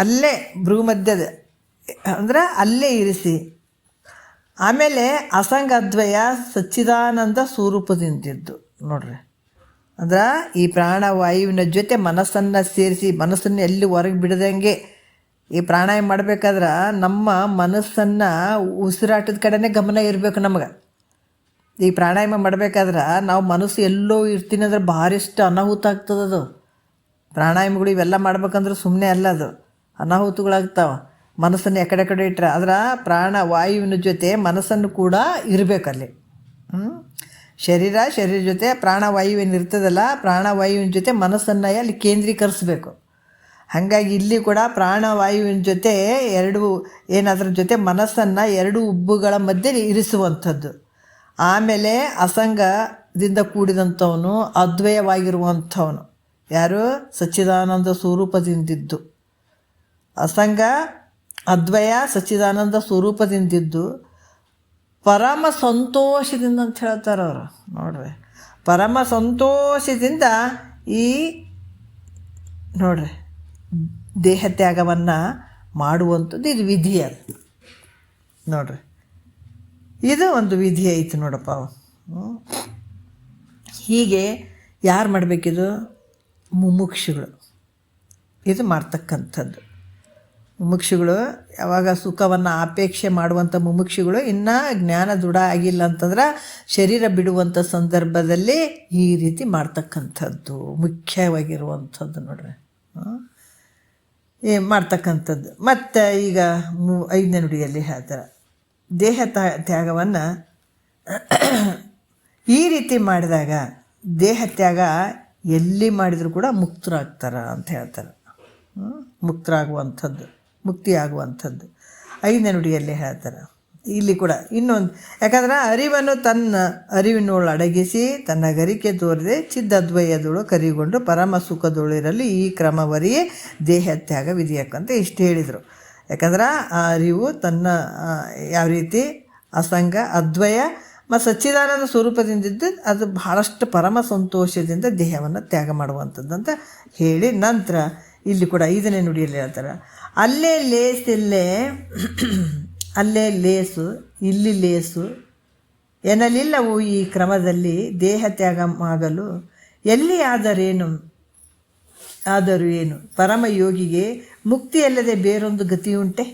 ಅಲ್ಲೇ ಭ್ರೂಮಧ್ಯದ ಅಂದ್ರೆ ಅಲ್ಲೇ ಇರಿಸಿ ಆಮೇಲೆ ಅಸಂಗದ್ವಯ ಸಚ್ಚಿದಾನಂದ ಸ್ವರೂಪದಿಂದಿದ್ದು ನೋಡ್ರಿ. ಅಂದ್ರೆ ಈ ಪ್ರಾಣವಾಯುವಿನ ಜೊತೆ ಮನಸ್ಸನ್ನು ಸೇರಿಸಿ ಮನಸ್ಸನ್ನು ಎಲ್ಲಿ ಹೊರಗೆ ಬಿಡದಂಗೆ ಈ ಪ್ರಾಣಾಯಾಮ ಮಾಡಬೇಕಾದ್ರೆ ನಮ್ಮ ಮನಸ್ಸನ್ನು ಉಸಿರಾಟದ ಕಡೆನೇ ಗಮನ ಇರಬೇಕು. ನಮಗೆ ಈ ಪ್ರಾಣಾಯಾಮ ಮಾಡಬೇಕಾದ್ರೆ ನಾವು ಮನಸ್ಸು ಎಲ್ಲೋ ಇರ್ತೀನಿ ಅಂದ್ರೆ ಭಾರಿ ಇಷ್ಟು ಅನಾಹುತ ಆಗ್ತದೆ. ಅದು ಪ್ರಾಣಾಯಾಮಗಳು ಇವೆಲ್ಲ ಮಾಡ್ಬೇಕಂದ್ರೆ ಸುಮ್ಮನೆ ಅಲ್ಲ, ಅದು ಅನಾಹುತಗಳಾಗ್ತಾವೆ. ಮನಸ್ಸನ್ನು ಎಕಡೆ ಇಟ್ಟರೆ ಅದರ ಪ್ರಾಣವಾಯುವಿನ ಜೊತೆ ಮನಸ್ಸನ್ನು ಕೂಡ ಇರಬೇಕಲ್ಲಿ. ಶರೀರ ಜೊತೆ ಪ್ರಾಣವಾಯುವೇನು ಇರ್ತದಲ್ಲ, ಪ್ರಾಣವಾಯುವಿನ ಜೊತೆ ಮನಸ್ಸನ್ನು ಅಲ್ಲಿ ಕೇಂದ್ರೀಕರಿಸಬೇಕು. ಹಾಗಾಗಿ ಇಲ್ಲಿ ಕೂಡ ಪ್ರಾಣವಾಯುವಿನ ಜೊತೆ ಅದರ ಜೊತೆ ಮನಸ್ಸನ್ನು 2 ಉಬ್ಬುಗಳ ಮಧ್ಯೆ ಇರಿಸುವಂಥದ್ದು. ಆಮೇಲೆ ಅಸಂಗದಿಂದ ಕೂಡಿದಂಥವನು ಅದ್ವಯವಾಗಿರುವಂಥವನು ಯಾರು? ಸಚ್ಚಿದಾನಂದ ಸ್ವರೂಪದಿಂದಿದ್ದು. ಅಸಂಗ ಅದ್ವಯ ಸಚ್ಚಿದಾನಂದ ಸ್ವರೂಪದಿಂದಿದ್ದು ಪರಮ ಸಂತೋಷದಿಂದ ಅಂತ ಹೇಳ್ತಾರೆ ಅವರು. ನೋಡ್ರಿ, ಪರಮ ಸಂತೋಷದಿಂದ ಈ ನೋಡ್ರಿ ದೇಹ ತ್ಯಾಗವನ್ನು ಮಾಡುವಂಥದ್ದು ಇದು ವಿಧಿ. ಅದು ನೋಡ್ರಿ, ಇದು ಒಂದು ವಿಧಿ ಐತಿ ನೋಡಪ್ಪ. ಹೀಗೆ ಯಾರು ಮಾಡಬೇಕಿದು? ಮುಮುಕ್ಷುಗಳು ಇದು ಮಾಡ್ತಕ್ಕಂಥದ್ದು. ಮುಮುಕ್ಷುಗಳು ಯಾವಾಗ ಸುಖವನ್ನು ಅಪೇಕ್ಷೆ ಮಾಡುವಂಥ ಮುಮುಕ್ಷುಗಳು ಇನ್ನೂ ಜ್ಞಾನ ದೃಢ ಆಗಿಲ್ಲ ಅಂತಂದ್ರೆ ಶರೀರ ಬಿಡುವಂಥ ಸಂದರ್ಭದಲ್ಲಿ ಈ ರೀತಿ ಮಾಡ್ತಕ್ಕಂಥದ್ದು ಮುಖ್ಯವಾಗಿರುವಂಥದ್ದು ನೋಡ್ರಿ, ಮಾಡ್ತಕ್ಕಂಥದ್ದು. ಮತ್ತು ಈಗ 5ನೇ ನುಡಿಯಲ್ಲಿ ಹೇಳ್ತಾರೆ, ದೇಹ ತ್ಯಾಗವನ್ನು ಈ ರೀತಿ ಮಾಡಿದಾಗ ದೇಹ ತ್ಯಾಗ ಎಲ್ಲಿ ಮಾಡಿದರೂ ಕೂಡ ಮುಕ್ತರಾಗ್ತಾರೆ ಅಂತ ಹೇಳ್ತಾರೆ. ಮುಕ್ತರಾಗುವಂಥದ್ದು, ಮುಕ್ತಿ ಆಗುವಂಥದ್ದು 5ನೇ ನುಡಿಯಲ್ಲಿ ಹೇಳ್ತಾರೆ. ಇಲ್ಲಿ ಕೂಡ ಇನ್ನೊಂದು, ಯಾಕಂದ್ರೆ ಅರಿವನ್ನು ತನ್ನ ಅರಿವಿನೊಳಡಗಿಸಿ ತನ್ನ ಗರಿಕೆ ತೋರದೆ ಚಿದ್ದದ್ವಯದೊಳು ಕರಿಗೊಂಡು ಪರಮ ಸುಖದೊಳಿರಲು ಈ ಕ್ರಮವರಿಯೇ ದೇಹ ತ್ಯಾಗ ವಿಧಿಯಕ್ಕಂತ ಇಷ್ಟು ಹೇಳಿದರು. ಯಾಕಂದ್ರೆ ಆ ಅರಿವು ತನ್ನ ಯಾವ ರೀತಿ ಅಸಂಗ ಅದ್ವಯ ಮತ್ತು ಸಚ್ಚಿದಾನಂದ ಸ್ವರೂಪದಿಂದಿದ್ದು ಅದು ಬಹಳಷ್ಟು ಪರಮ ಸಂತೋಷದಿಂದ ದೇಹವನ್ನು ತ್ಯಾಗ ಮಾಡುವಂಥದ್ದು ಅಂತ ಹೇಳಿ ನಂತರ ಇಲ್ಲಿ ಕೂಡ 5ನೇ ನುಡಿಯಲ್ಲಿ ಹೇಳ್ತಾರೆ, ಅಲ್ಲೇ ಲೇಸಿಲ್ಲೇ ಅಲ್ಲೇ ಲೇಸು ಇಲ್ಲಿ ಲೇಸು ಎನ್ನಲಿಲ್ಲವು ಈ ಕ್ರಮದಲ್ಲಿ ದೇಹ ತ್ಯಾಗ ಆಗಲು ಎಲ್ಲಿ ಆದರೂ ಏನು ಪರಮಯೋಗಿಗೆ ಮುಕ್ತಿಯಲ್ಲದೆ ಬೇರೊಂದು ಗತಿಯುಂಟೆ.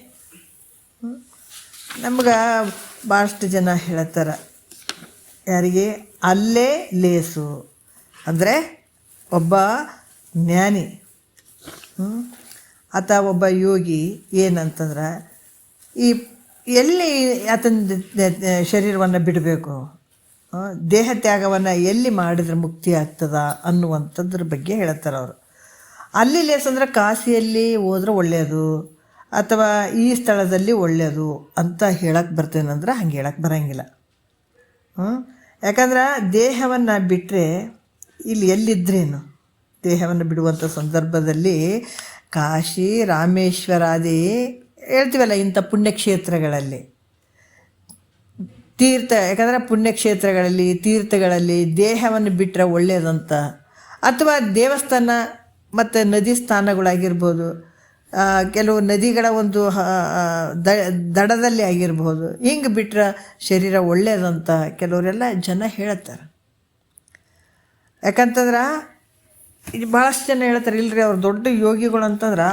ನಮ್ಗೆ ಭಾಳಷ್ಟು ಜನ ಹೇಳ್ತಾರೆ, ಯಾರಿಗೆ? ಅಲ್ಲೇ ಲೇಸು ಅಂದರೆ ಒಬ್ಬ ಜ್ಞಾನಿ ಅಥವಾ ಒಬ್ಬ ಯೋಗಿ ಏನಂತಂದ್ರೆ ಈ ಎಲ್ಲಿ ಆತನ ಶರೀರವನ್ನು ಬಿಡಬೇಕು, ದೇಹ ತ್ಯಾಗವನ್ನು ಎಲ್ಲಿ ಮಾಡಿದ್ರೆ ಮುಕ್ತಿ ಆಗ್ತದ ಅನ್ನುವಂಥದ್ರ ಬಗ್ಗೆ ಹೇಳ್ತಾರೆ ಅವರು. ಅಲ್ಲಿ ಲೇಸಂದ್ರೆ ಕಾಶಿಯಲ್ಲಿ ಹೋದ್ರೆ ಒಳ್ಳೆಯದು ಅಥವಾ ಈ ಸ್ಥಳದಲ್ಲಿ ಒಳ್ಳೆಯದು ಅಂತ ಹೇಳಕ್ಕೆ ಬರ್ತೇನಂದ್ರೆ ಹಂಗೆ ಹೇಳಕ್ಕೆ ಬರೋಂಗಿಲ್ಲ. ಯಾಕಂದ್ರೆ ದೇಹವನ್ನು ಬಿಟ್ಟರೆ ಇಲ್ಲಿ ಎಲ್ಲಿದ್ರೇನು ದೇಹವನ್ನು ಬಿಡುವಂಥ ಸಂದರ್ಭದಲ್ಲಿ ಕಾಶಿ ರಾಮೇಶ್ವರಾದಿ ಹೇಳ್ತೀವಲ್ಲ ಇಂಥ ಪುಣ್ಯಕ್ಷೇತ್ರಗಳಲ್ಲಿ ಯಾಕಂದರೆ ಪುಣ್ಯಕ್ಷೇತ್ರಗಳಲ್ಲಿ ತೀರ್ಥಗಳಲ್ಲಿ ದೇಹವನ್ನು ಬಿಟ್ಟರೆ ಒಳ್ಳೆಯದಂತ, ಅಥವಾ ದೇವಸ್ಥಾನ ಮತ್ತು ನದಿ ಸ್ಥಾನಗಳಾಗಿರ್ಬೋದು, ಕೆಲವು ನದಿಗಳ ಒಂದು ದಡದಲ್ಲಿ ಆಗಿರ್ಬೋದು, ಹಿಂಗೆ ಬಿಟ್ಟರೆ ಶರೀರ ಒಳ್ಳೆಯದಂತ ಕೆಲವರೆಲ್ಲ ಜನ ಹೇಳ್ತಾರೆ. ಯಾಕಂತಂದ್ರೆ ಇದು ಭಾಳಷ್ಟು ಜನ ಹೇಳ್ತಾರೆ, ಇಲ್ಲರಿ ಅವ್ರು ದೊಡ್ಡ ಯೋಗಿಗಳು ಅಂತಂದ್ರೆ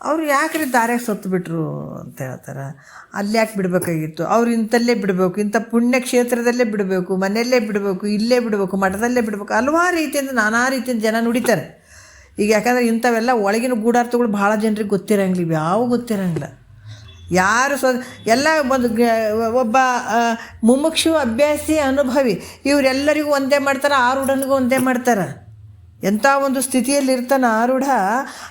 ಅವ್ರು ಯಾಕ್ರಿ ದಾರ್ಯಾಗ ಸತ್ತು ಬಿಟ್ರು ಅಂತ ಹೇಳ್ತಾರೆ. ಅಲ್ಲಿ ಯಾಕೆ ಬಿಡಬೇಕಾಗಿತ್ತು? ಅವ್ರು ಇಂಥಲ್ಲೇ ಬಿಡಬೇಕು, ಇಂಥ ಪುಣ್ಯಕ್ಷೇತ್ರದಲ್ಲೇ ಬಿಡಬೇಕು, ಮನೆಯಲ್ಲೇ ಬಿಡಬೇಕು, ಇಲ್ಲೇ ಬಿಡಬೇಕು, ಮಠದಲ್ಲೇ ಬಿಡಬೇಕು, ಹಲವಾರು ರೀತಿಯಿಂದ ನಾನಾ ರೀತಿಯಿಂದ ಜನ ನುಡಿತಾರೆ. ಈಗ ಯಾಕಂದರೆ ಇಂಥವೆಲ್ಲ ಒಳಗಿನ ಗೂಢಾರ್ಥಗಳು ಭಾಳ ಜನರಿಗೆ ಗೊತ್ತಿರೋಂಗಿಲ್ಲ, ಯಾವ ಗೊತ್ತಿರೋಂಗಿಲ್ಲ. ಯಾರು ಎಲ್ಲ ಒಂದು ಒಬ್ಬ ಮುಮುಕ್ಷು ಅಭ್ಯಾಸಿ ಅನುಭವಿ ಇವರೆಲ್ಲರಿಗೂ ಒಂದೇ ಮಾಡ್ತಾರೆ, ಆರೂಢನಿಗೂ ಒಂದೇ ಮಾಡ್ತಾರೆ. ಎಂಥ ಒಂದು ಸ್ಥಿತಿಯಲ್ಲಿ ಇರ್ತಾನೆ ಆರೂಢ,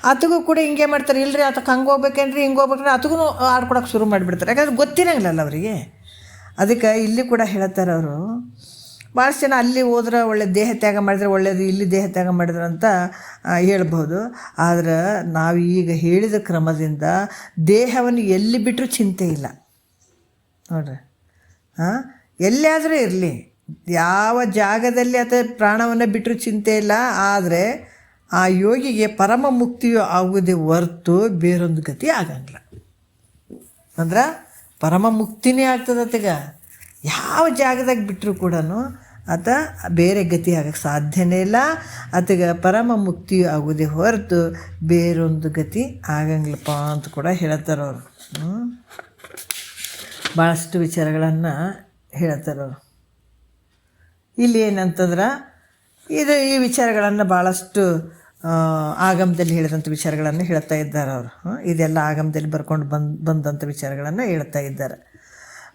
ಆತಗೂ ಕೂಡ ಹಿಂಗೆ ಮಾಡ್ತಾರೆ. ಇಲ್ಲರಿ ಆತಕ್ಕೆ ಹಂಗೆ ಹೋಗ್ಬೇಕೇನ್ರಿ ಹಿಂಗೆ ಹೋಗ್ಬೇಕ್ರಿ ಆತಗೂ ಆಡ್ಕೊಡೋಕೆ ಶುರು ಮಾಡಿಬಿಡ್ತಾರೆ. ಯಾಕಂದ್ರೆ ಗೊತ್ತಿರಂಗಿಲ್ಲಲ್ಲ ಅವರಿಗೆ. ಅದಕ್ಕೆ ಇಲ್ಲಿ ಕೂಡ ಹೇಳ್ತಾರೆ ಅವರು, ಭಾಳಷ್ಟು ಜನ ಅಲ್ಲಿ ಹೋದ್ರೆ ಒಳ್ಳೆ ದೇಹ ತ್ಯಾಗ ಮಾಡಿದ್ರೆ ಒಳ್ಳೆಯದು, ಇಲ್ಲಿ ದೇಹ ತ್ಯಾಗ ಮಾಡಿದ್ರೆ ಅಂತ ಹೇಳ್ಬೋದು. ಆದರೆ ನಾವು ಈಗ ಹೇಳಿದ ಕ್ರಮದಿಂದ ದೇಹವನ್ನು ಎಲ್ಲಿ ಬಿಟ್ಟರೂ ಚಿಂತೆ ಇಲ್ಲ ನೋಡ್ರಿ. ಎಲ್ಲಿಯಾದರೂ ಇರಲಿ, ಯಾವ ಜಾಗದಲ್ಲಿ ಅಥವಾ ಪ್ರಾಣವನ್ನು ಬಿಟ್ಟರೂ ಚಿಂತೆ ಇಲ್ಲ. ಆದರೆ ಆ ಯೋಗಿಗೆ ಪರಮ ಮುಕ್ತಿಯು ಆಗುವುದೇ ಹೊರ್ತು ಬೇರೊಂದು ಗತಿ ಆಗಂಗಿಲ್ಲ. ಅಂದ್ರೆ ಪರಮ ಮುಕ್ತಿನೇ ಆಗ್ತದತ್ತೀಗ. ಯಾವ ಜಾಗದಾಗ ಬಿಟ್ಟರೂ ಕೂಡ ಆತ ಬೇರೆ ಗತಿ ಆಗಕ್ಕೆ ಸಾಧ್ಯನೇ ಇಲ್ಲ. ಆತಗೆ ಪರಮ ಮುಕ್ತಿಯು ಆಗುವುದೇ ಹೊರತು ಬೇರೊಂದು ಗತಿ ಆಗಂಗಿಲ್ಲಪ್ಪ ಅಂತ ಕೂಡ ಹೇಳ್ತಾರೆ ಅವರು. ಭಾಳಷ್ಟು ವಿಚಾರಗಳನ್ನು ಹೇಳ್ತಾರೆ ಅವರು. ಇಲ್ಲಿ ಏನಂತಂದ್ರೆ ಈ ವಿಚಾರಗಳನ್ನು ಭಾಳಷ್ಟು ಆಗಮದಲ್ಲಿ ಹೇಳಿದಂಥ ವಿಚಾರಗಳನ್ನು ಹೇಳ್ತಾ ಇದ್ದಾರೆ ಅವರು. ಇದೆಲ್ಲ ಆಗಮದಲ್ಲಿ ಬರ್ಕೊಂಡು ಬಂದಂಥ ವಿಚಾರಗಳನ್ನು ಹೇಳ್ತಾ ಇದ್ದಾರೆ.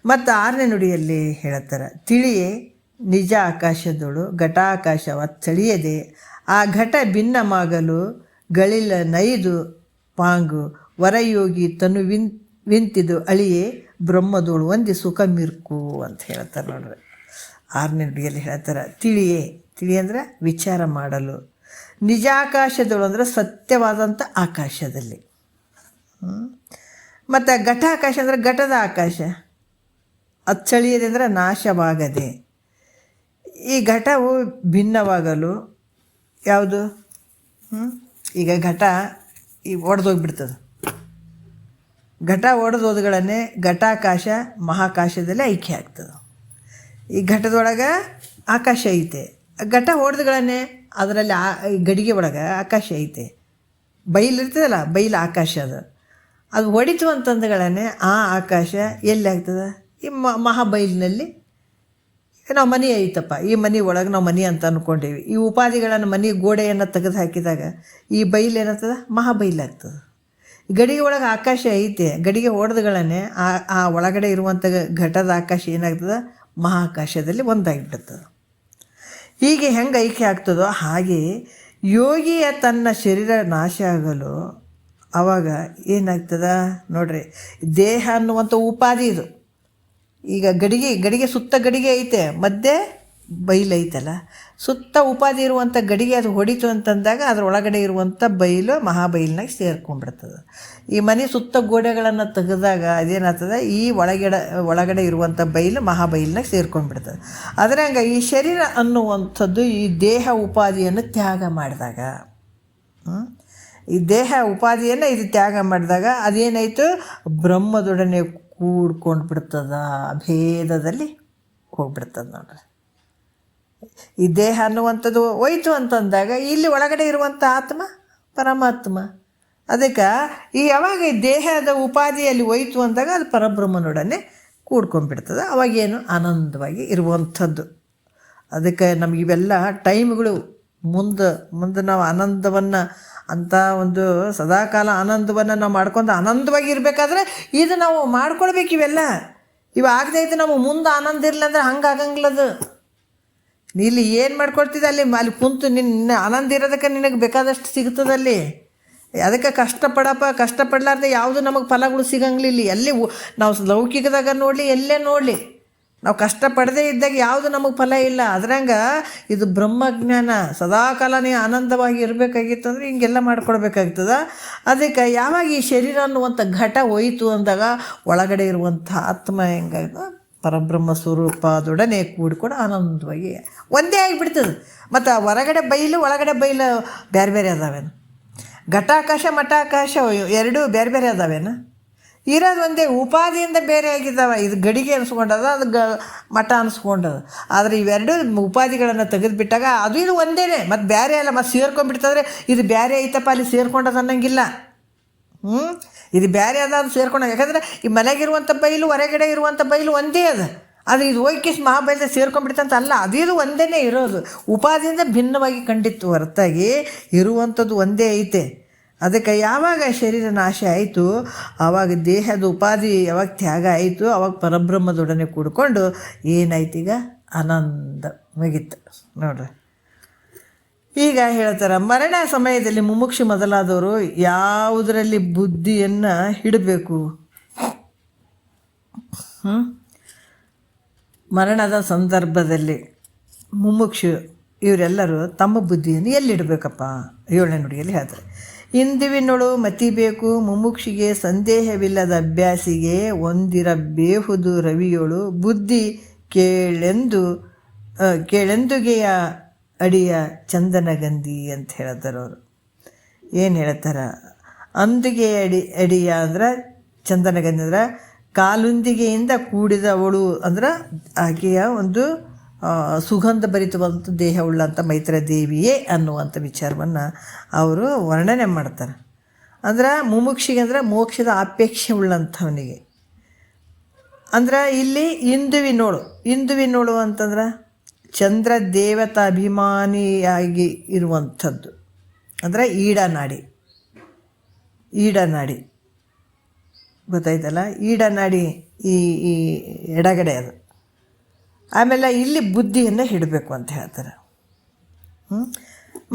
ಮತ್ತು 6ನೇ ನುಡಿಯಲ್ಲಿ ಹೇಳ್ತಾರೆ, ತಿಳಿಯೇ ನಿಜ ಆಕಾಶದೊಳು ಘಟಾಕಾಶವ ಚಳಿಯದೆ ಆ ಘಟ ಭಿನ್ನಮಾಗಲು ಗಳಿಲ ನೈದು ಪಾಂಗು ವರಯೋಗಿ ತನು ವಿಂತಿದು ಅಳಿಯೇ ಬ್ರಹ್ಮದೋಳು ಒಂದಿ ಸುಖ ಮಿರ್ಕು ಅಂತ ಹೇಳ್ತಾರೆ ನೋಡ್ರಿ. 6ನೇ ನುಡಿಯಲ್ಲಿ ಹೇಳ್ತಾರೆ, ತಿಳಿ ಅಂದರೆ ವಿಚಾರ ಮಾಡಲು, ನಿಜಾಕಾಶದಳು ಅಂದರೆ ಸತ್ಯವಾದಂಥ ಆಕಾಶದಲ್ಲಿ, ಮತ್ತು ಘಟಾಕಾಶ ಅಂದರೆ ಘಟದ ಆಕಾಶ, ಅಚ್ಚಳಿಯದೆ ಅಂದರೆ ನಾಶವಾಗದೆ. ಈ ಘಟವು ಭಿನ್ನವಾಗಲು ಯಾವುದು? ಈಗ ಘಟ ಈ ಒಡೆದೋಗ್ಬಿಡ್ತದೆ. ಘಟ ಒಡೆದೋದ್ಗಳನ್ನೇ ಘಟಾಕಾಶ ಮಹಾಕಾಶದಲ್ಲಿ ಐಕ್ಯ ಆಗ್ತದೆ. ಈ ಘಟದೊಳಗೆ ಆಕಾಶ ಐತೆ, ಘಟ ಹೊಡೆದ್ಗಳನ್ನೇ ಅದರಲ್ಲಿ ಈ ಗಡಿಗೆ ಒಳಗೆ ಆಕಾಶ ಐತೆ. ಬೈಲು ಇರ್ತದಲ್ಲ, ಬೈಲು ಆಕಾಶ ಅದು ಹೊಡಿತು ಅಂತಂದುಗಳನ್ನೇ ಆ ಆಕಾಶ ಎಲ್ಲಿ ಆಗ್ತದೆ? ಈ ಮಹಾಬೈಲಿನಲ್ಲಿ. ನಾವು ಮನೆ ಐತಪ್ಪ, ಈ ಮನೆ ಒಳಗೆ ನಾವು ಮನೆ ಅಂತ ಅಂದ್ಕೊಂಡೀವಿ. ಈ ಉಪಾಧಿಗಳನ್ನು ಮನೆ ಗೋಡೆಯನ್ನು ತೆಗೆದು ಹಾಕಿದಾಗ ಈ ಬೈಲು ಏನಾಗ್ತದೆ? ಮಹಾಬೈಲಾಗ್ತದೆ. ಗಡಿಗೆ ಒಳಗೆ ಆಕಾಶ ಐತೆ, ಗಡಿಗೆ ಹೊಡೆದುಗಳನ್ನೇ ಆ ಒಳಗಡೆ ಇರುವಂಥ ಘಟದ ಆಕಾಶ ಏನಾಗ್ತದೆ? ಮಹಾಕಾಶದಲ್ಲಿ ಒಂದಾಗಿಬಿಡ್ತದೆ. ಹೀಗೆ ಹೆಂಗೆ ಐಕ್ಯ ಆಗ್ತದೋ ಹಾಗೆ ಯೋಗಿಯ ತನ್ನ ಶರೀರ ನಾಶ ಆಗಲು ಆವಾಗ ಏನಾಗ್ತದ ನೋಡ್ರಿ, ದೇಹ ಅನ್ನುವಂಥ ಉಪಾಧಿ ಇದು. ಈಗ ಗಡಿಗೆ ಸುತ್ತ ಗಡಿಗೆ ಐತೆ, ಮಧ್ಯೆ ಬೈಲು ಐತಲ್ಲ, ಸುತ್ತ ಉಪಾಧಿ ಇರುವಂಥ ಗಡಿಗೆ ಅದು ಹೊಡಿತು ಅಂತಂದಾಗ ಅದ್ರ ಒಳಗಡೆ ಇರುವಂಥ ಬೈಲು ಮಹಾಬೈಲಿನಾಗ ಸೇರ್ಕೊಂಡ್ಬಿಡ್ತದೆ. ಈ ಮನೆ ಸುತ್ತ ಗೋಡೆಗಳನ್ನು ತೆಗೆದಾಗ ಅದೇನಾಗ್ತದೆ? ಈ ಒಳಗಡೆ ಇರುವಂಥ ಬೈಲು ಮಹಾಬೈಲಿನಾಗ ಸೇರ್ಕೊಂಡ್ಬಿಡ್ತದೆ. ಅದ್ರಂಗೆ ಈ ಶರೀರ ಅನ್ನುವಂಥದ್ದು ಈ ದೇಹ ಉಪಾಧಿಯನ್ನು ತ್ಯಾಗ ಮಾಡಿದಾಗ, ಈ ದೇಹ ಉಪಾಧಿಯನ್ನು ಇದು ತ್ಯಾಗ ಮಾಡಿದಾಗ ಅದೇನಾಯಿತು? ಬ್ರಹ್ಮದೊಡನೆ ಕೂಡ್ಕೊಂಡು ಬಿಡ್ತದ, ಭೇದದಲ್ಲಿ ಹೋಗ್ಬಿಡ್ತದೆ ನೋಡ್ರಿ. ಈ ದೇಹ ಅನ್ನುವಂಥದ್ದು ಹೋಯ್ತು ಅಂತಂದಾಗ ಇಲ್ಲಿ ಒಳಗಡೆ ಇರುವಂಥ ಆತ್ಮ ಪರಮಾತ್ಮ. ಅದಕ್ಕೆ ಯಾವಾಗ ಈ ದೇಹದ ಉಪಾಧಿಯಲ್ಲಿ ಹೋಯ್ತು ಅಂದಾಗ ಅದು ಪರಬ್ರಹ್ಮನೊಡನೆ ಕೂಡ್ಕೊಂಡ್ಬಿಡ್ತದೆ. ಅವಾಗೇನು ಆನಂದವಾಗಿ ಇರುವಂಥದ್ದು. ಅದಕ್ಕೆ ನಮಗಿವೆಲ್ಲ ಟೈಮ್ಗಳು ಮುಂದೆ ನಾವು ಆನಂದವನ್ನು ಅಂಥ ಒಂದು ಸದಾಕಾಲ ಆನಂದವನ್ನು ನಾವು ಮಾಡ್ಕೊಂಡು ಆನಂದವಾಗಿ ಇರಬೇಕಾದ್ರೆ ಇದು ನಾವು ಮಾಡ್ಕೊಳ್ಬೇಕು. ಇವು ಆಗದೈತೆ ನಾವು ಮುಂದೆ ಆನಂದ ಇರಲಿಲ್ಲ ಅಂದ್ರೆ ಹಂಗೆ ಆಗಂಗಿಲ್ಲದು. ಇಲ್ಲಿ ಏನು ಮಾಡ್ಕೊಳ್ತಿದ್ದೆ ಅಲ್ಲಿ ಕುಂತು ನಿನ್ನ ಆನಂದ ಇರೋದಕ್ಕೆ ನಿನಗೆ ಬೇಕಾದಷ್ಟು ಸಿಗ್ತದಲ್ಲಿ. ಅದಕ್ಕೆ ಕಷ್ಟಪಡಲಾರ್ದೆ ಯಾವುದು ನಮಗೆ ಫಲಗಳು ಸಿಗಂಗಿಲ್ಲ. ಎಲ್ಲಿ ನಾವು ಲೌಕಿಕದಾಗ ನೋಡಲಿ, ಎಲ್ಲೇ ನೋಡಲಿ, ನಾವು ಕಷ್ಟಪಡದೇ ಇದ್ದಾಗ ಯಾವುದು ನಮಗೆ ಫಲ ಇಲ್ಲ. ಅದ್ರಂಗೆ ಇದು ಬ್ರಹ್ಮಜ್ಞಾನ. ಸದಾಕಾಲ ನೀವು ಆನಂದವಾಗಿ ಇರಬೇಕಾಗಿತ್ತು ಅಂದರೆ ಹಿಂಗೆಲ್ಲ ಮಾಡ್ಕೊಳ್ಬೇಕಾಗ್ತದೆ. ಅದಕ್ಕೆ ಯಾವಾಗ ಈ ಶರೀರ ಅನ್ನುವಂಥ ಘಟ ಹೋಯಿತು ಅಂದಾಗ ಒಳಗಡೆ ಇರುವಂಥ ಆತ್ಮ ಹೆಂಗಾಗ ಪರಬ್ರಹ್ಮ ಸ್ವರೂಪದೊಡನೆ ಕೂಡಿಕೊಂಡು ಆನಂದವಾಗಿ ಒಂದೇ ಆಗಿಬಿಡ್ತದೆ. ಮತ್ತು ಹೊರಗಡೆ ಬೈಲು ಒಳಗಡೆ ಬೈಲು ಬೇರೆ ಬೇರೆ ಅದಾವೇನು? ಘಟಾಕಾಶ ಮಠಾಕಾಶ ಎರಡೂ ಬೇರೆ ಬೇರೆ ಅದಾವೇನು? ಇರೋದು ಒಂದೇ, ಉಪಾಧಿಯಿಂದ ಬೇರೆ ಆಗಿದ್ದಾವೆ. ಇದು ಗಡಿಗೆ ಅನಿಸ್ಕೊಂಡದ, ಅದು ಮಠ ಅನಿಸ್ಕೊಂಡದ. ಆದರೆ ಇವೆರಡು ಉಪಾಧಿಗಳನ್ನು ತೆಗೆದುಬಿಟ್ಟಾಗ ಅದು ಇದು ಒಂದೇ, ಮತ್ತು ಬೇರೆ ಅಲ್ಲ. ಮತ್ತು ಸೇರ್ಕೊಂಡ್ಬಿಡ್ತಂದ್ರೆ ಇದು ಬೇರೆ ಐತಪ್ಪ ಅಲ್ಲಿ ಸೇರ್ಕೊಂಡದ ಅನ್ನಂಗಿಲ್ಲ. ಇದು ಬೇರೆ ಅದ, ಅದು ಸೇರ್ಕೊಂಡ. ಯಾಕಂದರೆ ಈ ಮನೆಗಿರುವಂಥ ಬೈಲು ಹೊರಗಡೆ ಇರುವಂಥ ಬೈಲು ಒಂದೇ ಅದು ಇದು ಹೋಗಿ ಮಹಾಬೈಲ ಸೇರ್ಕೊಂಡ್ಬಿಡ್ತಂತ ಅಲ್ಲ. ಅದು ಒಂದೇ ಇರೋದು, ಉಪಾಧಿಯಿಂದ ಭಿನ್ನವಾಗಿ ಕಂಡಿತ್ತು ಹೊರತಾಗಿ ಇರುವಂಥದ್ದು ಒಂದೇ ಐತೆ. ಅದಕ್ಕೆ ಯಾವಾಗ ಶರೀರ ನಾಶ ಆಯಿತು ಆವಾಗ ದೇಹದ ಉಪಾಧಿ ಯಾವಾಗ ತ್ಯಾಗ ಆಯಿತು ಆವಾಗ ಪರಬ್ರಹ್ಮದೊಡನೆ ಕೂಡಿಕೊಂಡು ಏನಾಯ್ತು? ಈಗ ಆನಂದ ಮುಗಿತು ನೋಡ್ರಿ. ಈಗ ಹೇಳ್ತಾರೆ, ಮರಣ ಸಮಯದಲ್ಲಿ ಮುಮುಕ್ಷು ಮೊದಲಾದವರು ಯಾವುದರಲ್ಲಿ ಬುದ್ಧಿಯನ್ನು ಇಡಬೇಕು? ಮರಣದ ಸಂದರ್ಭದಲ್ಲಿ ಮುಮುಕ್ಷು ಇವರೆಲ್ಲರೂ ತಮ್ಮ ಬುದ್ಧಿಯನ್ನು ಎಲ್ಲಿಡಬೇಕಪ್ಪ? 7ನೇ ನುಡಿಯಲ್ಲಿ ಹೇಳ್ತಾರೆ, ಇಂದುವಿನೊಳು ಮತಿಬೇಕು ಮುಮುಕ್ಷಿಗೆ ಸಂದೇಹವಿಲ್ಲದ ಅಭ್ಯಾಸಿಗೆ ಒಂದಿರಬೇಹುದು ರವಿಯೊಳು ಬುದ್ಧಿ ಕೇಳೆಂದುಗೆಯ ಅಡಿಯ ಚಂದನಗಂಧಿ ಅಂತ ಹೇಳ್ತಾರೆ ಅವರು. ಏನು ಹೇಳ್ತಾರೆ? ಅಂದುಗೆ ಅಡಿಯ ಅಂದ್ರೆ ಚಂದನಗಂಧಿ ಅಂದ್ರೆ ಕಾಲುಂದಿಗೆಯಿಂದ ಕೂಡಿದವಳು ಅಂದ್ರೆ ಆಕೆಯ ಒಂದು ಸುಗಂಧ ಭರಿತವಂಥ ದೇಹವುಳ್ಳಂಥ ಮೈತ್ರ ದೇವಿಯೇ ಅನ್ನುವಂಥ ವಿಚಾರವನ್ನು ಅವರು ವರ್ಣನೆ ಮಾಡ್ತಾರೆ. ಅಂದ್ರೆ ಮುಮುಕ್ಷಿಗೆ ಅಂದರೆ ಮೋಕ್ಷದ ಅಪೇಕ್ಷೆ ಉಳ್ಳಂಥವನಿಗೆ. ಅಂದ್ರೆ ಇಲ್ಲಿ ಇಂದುವಿನೋಳು ಅಂತಂದ್ರೆ ಚಂದ್ರ ದೇವತಾಭಿಮಾನಿಯಾಗಿ ಇರುವಂಥದ್ದು. ಅಂದರೆ ಈಡನಾಡಿ ಗೊತ್ತಾಯ್ತಲ್ಲ, ಈಡನಾಡಿ ಈ ಎಡಗಡೆ ಅದು. ಆಮೇಲೆ ಇಲ್ಲಿ ಬುದ್ಧಿಯನ್ನು ಇಡಬೇಕು ಅಂತ ಹೇಳ್ತಾರೆ.